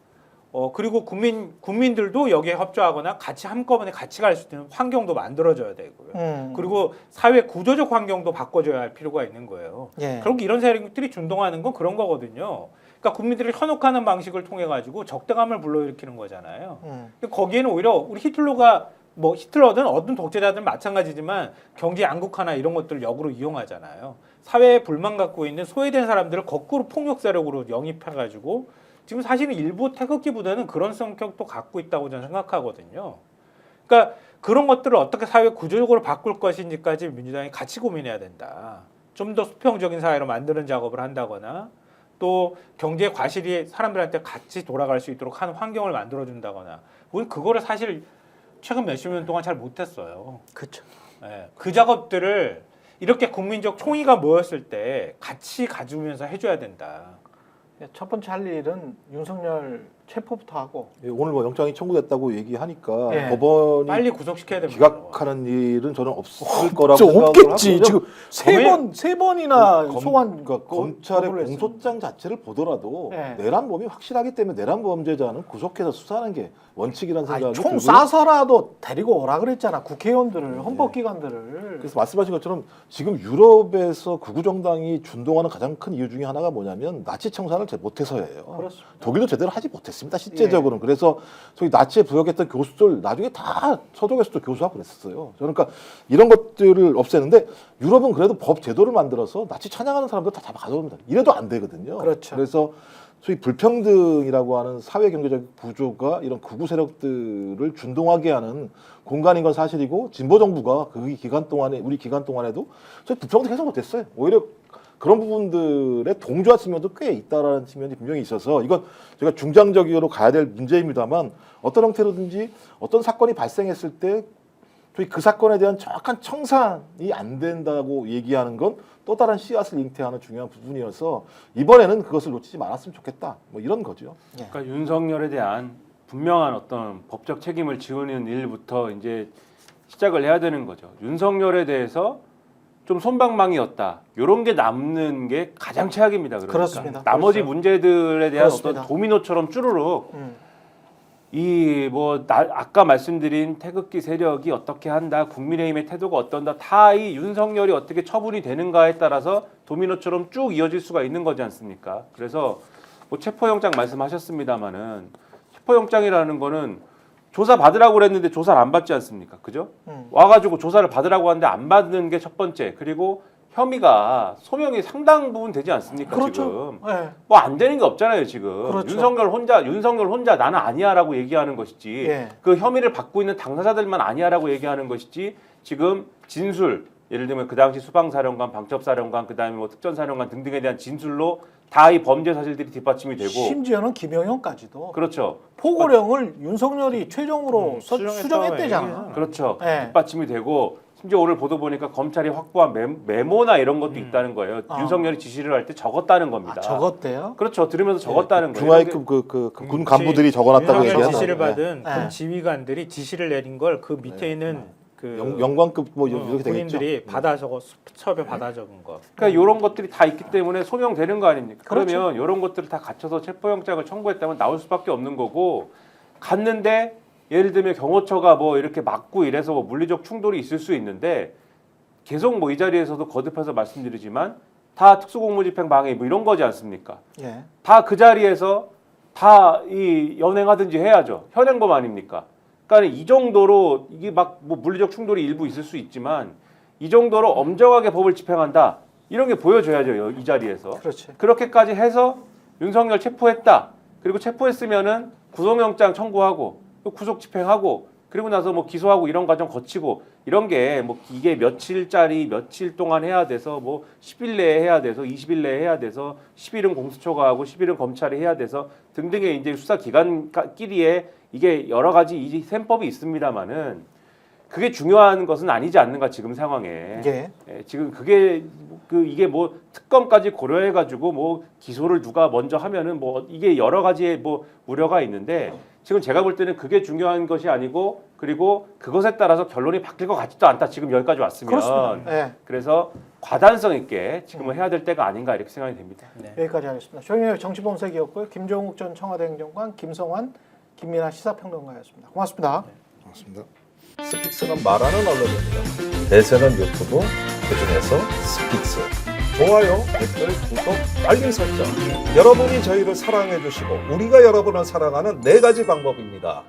그리고 국민들도 여기에 협조하거나 같이 한꺼번에 같이 갈 수 있는 환경도 만들어줘야 되고요. 그리고 사회 구조적 환경도 바꿔줘야 할 필요가 있는 거예요. 예. 결국 이런 세력들이 준동하는 건 그런 거거든요. 그러니까 국민들이 현혹하는 방식을 통해 가지고 적대감을 불러일으키는 거잖아요. 근데 거기에는 오히려 우리 히틀러든 어떤 독재자든 마찬가지지만 경제 양극화나 이런 것들을 역으로 이용하잖아요. 사회에 불만 갖고 있는 소외된 사람들을 거꾸로 폭력 세력으로 영입해가지고 지금 사실은 일부 태극기 부대는 그런 성격도 갖고 있다고 저는 생각하거든요. 그러니까 그런 것들을 어떻게 사회 구조적으로 바꿀 것인지까지 민주당이 같이 고민해야 된다. 좀 더 수평적인 사회로 만드는 작업을 한다거나 또 경제 과실이 사람들한테 같이 돌아갈 수 있도록 하는 환경을 만들어준다거나 우리 그거를 사실 최근 몇십 년 동안 잘 못했어요. 그렇죠. 네, 그 작업들을 이렇게 국민적 총의가 모였을 때 같이 가지면서 해줘야 된다. 첫 번째 할 일은 윤석열 체포부터 하고. 예, 오늘 뭐 영장이 청구됐다고 얘기하니까 예. 법원이 빨리 구속시켜야 됩니다. 기각하는 일은 저는 없을 거라고 진짜 생각을 없겠지. 하고요. 지금 세 번이나 소환 그러니까 검찰의 거부를 했습니다. 공소장 자체를 보더라도 네. 내란범이 확실하기 때문에 내란범죄자는 구속해서 수사하는 게 원칙이라는 생각이 아니, 총 들고요. 쏴서라도 데리고 오라 그랬잖아. 국회의원들을, 헌법기관들을. 그래서 말씀하신 것처럼 지금 유럽에서 극우 정당이 준동하는 가장 큰 이유 중에 하나가 뭐냐면 나치 청산을 못해서예요. 그렇습니다. 독일도 제대로 하지 못했습니다. 실제적으로는. 그래서 저희 나치에 부역했던 교수들 나중에 다 서독에서도 교수하고 그랬었어요. 저는 그러니까 이런 것들을 없애는데 유럽은 그래도 법 제도를 만들어서 나치 찬양하는 사람들 다 잡아 가져옵니다. 이래도 안 되거든요. 그렇죠. 그래서 소위 불평등이라고 하는 사회 경제적 구조가 이런 극우 세력들을 준동하게 하는 공간인 건 사실이고 진보 정부가 그 기간 동안에 우리 기간 동안에도 저희 불평등 해소 못했어요. 오히려 그런 부분들에 동조한 측면도 꽤 있다라는 측면이 분명히 있어서 이건 제가 중장기적으로 가야 될 문제입니다만 어떤 형태로든지 어떤 사건이 발생했을 때 저희 그 사건에 대한 정확한 청산이 안 된다고 얘기하는 건 또 다른 씨앗을 잉태하는 중요한 부분이어서 이번에는 그것을 놓치지 말았으면 좋겠다. 뭐 이런 거죠. 그러니까 윤석열에 대한 분명한 어떤 법적 책임을 지우는 일부터 이제 시작을 해야 되는 거죠. 윤석열에 대해서 좀 솜방망이였다. 이런 게 남는 게 가장 최악입니다. 그러니까 그렇습니다. 나머지 그렇죠. 문제들에 대한 그렇습니다. 어떤 도미노처럼 쭈루룩 이 뭐 아까 말씀드린 태극기 세력이 어떻게 한다, 국민의힘의 태도가 어떤다, 다 이 윤석열이 어떻게 처분이 되는가에 따라서 도미노처럼 쭉 이어질 수가 있는 거지 않습니까? 그래서 뭐 체포영장 말씀하셨습니다마는 체포영장이라는 거는 조사 받으라고 그랬는데 조사를 안 받지 않습니까? 그죠? 와가지고 조사를 받으라고 하는데 안 받는 게 첫 번째. 그리고 혐의가 소명이 상당 부분 되지 않습니까? 그렇죠. 지금 네. 뭐 안 되는 게 없잖아요 지금. 그렇죠. 윤석열 혼자 나는 아니야라고 얘기하는 것이지. 예. 그 혐의를 받고 있는 당사자들만 아니야라고 얘기하는 것이지. 지금 진술 예를 들면 그 당시 수방사령관, 방첩사령관, 그다음에 뭐 특전사령관 등등에 대한 진술로 다 이 범죄 사실들이 뒷받침이 되고. 심지어는 김영현까지도 그렇죠. 포고령을 윤석열이 최종으로 수정했다고 수정했대잖아. 얘기해요. 그렇죠. 네. 뒷받침이 되고. 심지어 오늘 보도 보니까 검찰이 확보한 메모나 이런 것도 있다는 거예요. 윤석열이 지시를 할 때 적었다는 겁니다. 아, 적었대요? 그렇죠. 들으면서 적었다는 거예요. 중하위급 군 간부들이 적어놨다고 윤석열 얘기하는 지시를 거예요. 받은 네. 군 지휘관들이 지시를 내린 걸 그 밑에 있는 그 영관급 뭐 이렇게 되겠죠. 군인들이 받아 적어 수첩에 받아 적은 거. 그러니까 이런 것들이 다 있기 때문에 소명되는 거 아닙니까? 그렇죠. 그러면 이런 것들을 다 갖춰서 체포영장을 청구했다면 나올 수밖에 없는 거고 갔는데 예를 들면 경호처가 뭐 이렇게 막고 이래서 뭐 물리적 충돌이 있을 수 있는데 계속 뭐 이 자리에서도 거듭해서 말씀드리지만 다 특수공무집행 방해 뭐 이런 거지 않습니까? 예. 다 그 자리에서 다 이 연행하든지 해야죠. 현행범 아닙니까? 그러니까 이 정도로 이게 막 뭐 물리적 충돌이 일부 있을 수 있지만 이 정도로 엄정하게 법을 집행한다. 이런 게 보여줘야죠. 이 자리에서. 그렇지. 그렇게까지 해서 윤석열 체포했다. 그리고 체포했으면은 구속영장 청구하고 또 구속 집행하고 그리고 나서 뭐 기소하고 이런 과정 거치고 이런 게 뭐 이게 며칠짜리 며칠 동안 해야 돼서 뭐 10일 내에 해야 돼서 20일 내에 해야 돼서 10일은 공수처가 하고 10일은 검찰이 해야 돼서 등등의 이제 수사 기관끼리에 이게 여러 가지 이 셈법이 있습니다만은 그게 중요한 것은 아니지 않는가 지금 상황에. 예. 예, 지금 그게 이게 뭐 특검까지 고려해 가지고 뭐 기소를 누가 먼저 하면은 뭐 이게 여러 가지의 뭐 우려가 있는데 지금 제가 볼 때는 그게 중요한 것이 아니고 그리고 그것에 따라서 결론이 바뀔 것 같지도 않다. 지금 여기까지 왔으면. 그렇습니다. 예. 그래서 과단성 있게 지금은 해야 될 때가 아닌가 이렇게 생각이 됩니다. 네. 여기까지 하겠습니다. 조영일 정치본색이었고요. 김종욱 전 청와대 행정관, 김성환, 김민아 시사평론가였습니다. 고맙습니다. 맞습니다. 스픽스는 말하는 언론입니다. 대세는 유튜브, 그중에서 스픽스. 좋아요, 댓글, 구독, 알림 설정. 여러분이 저희를 사랑해 주시고 우리가 여러분을 사랑하는 4가지 방법입니다.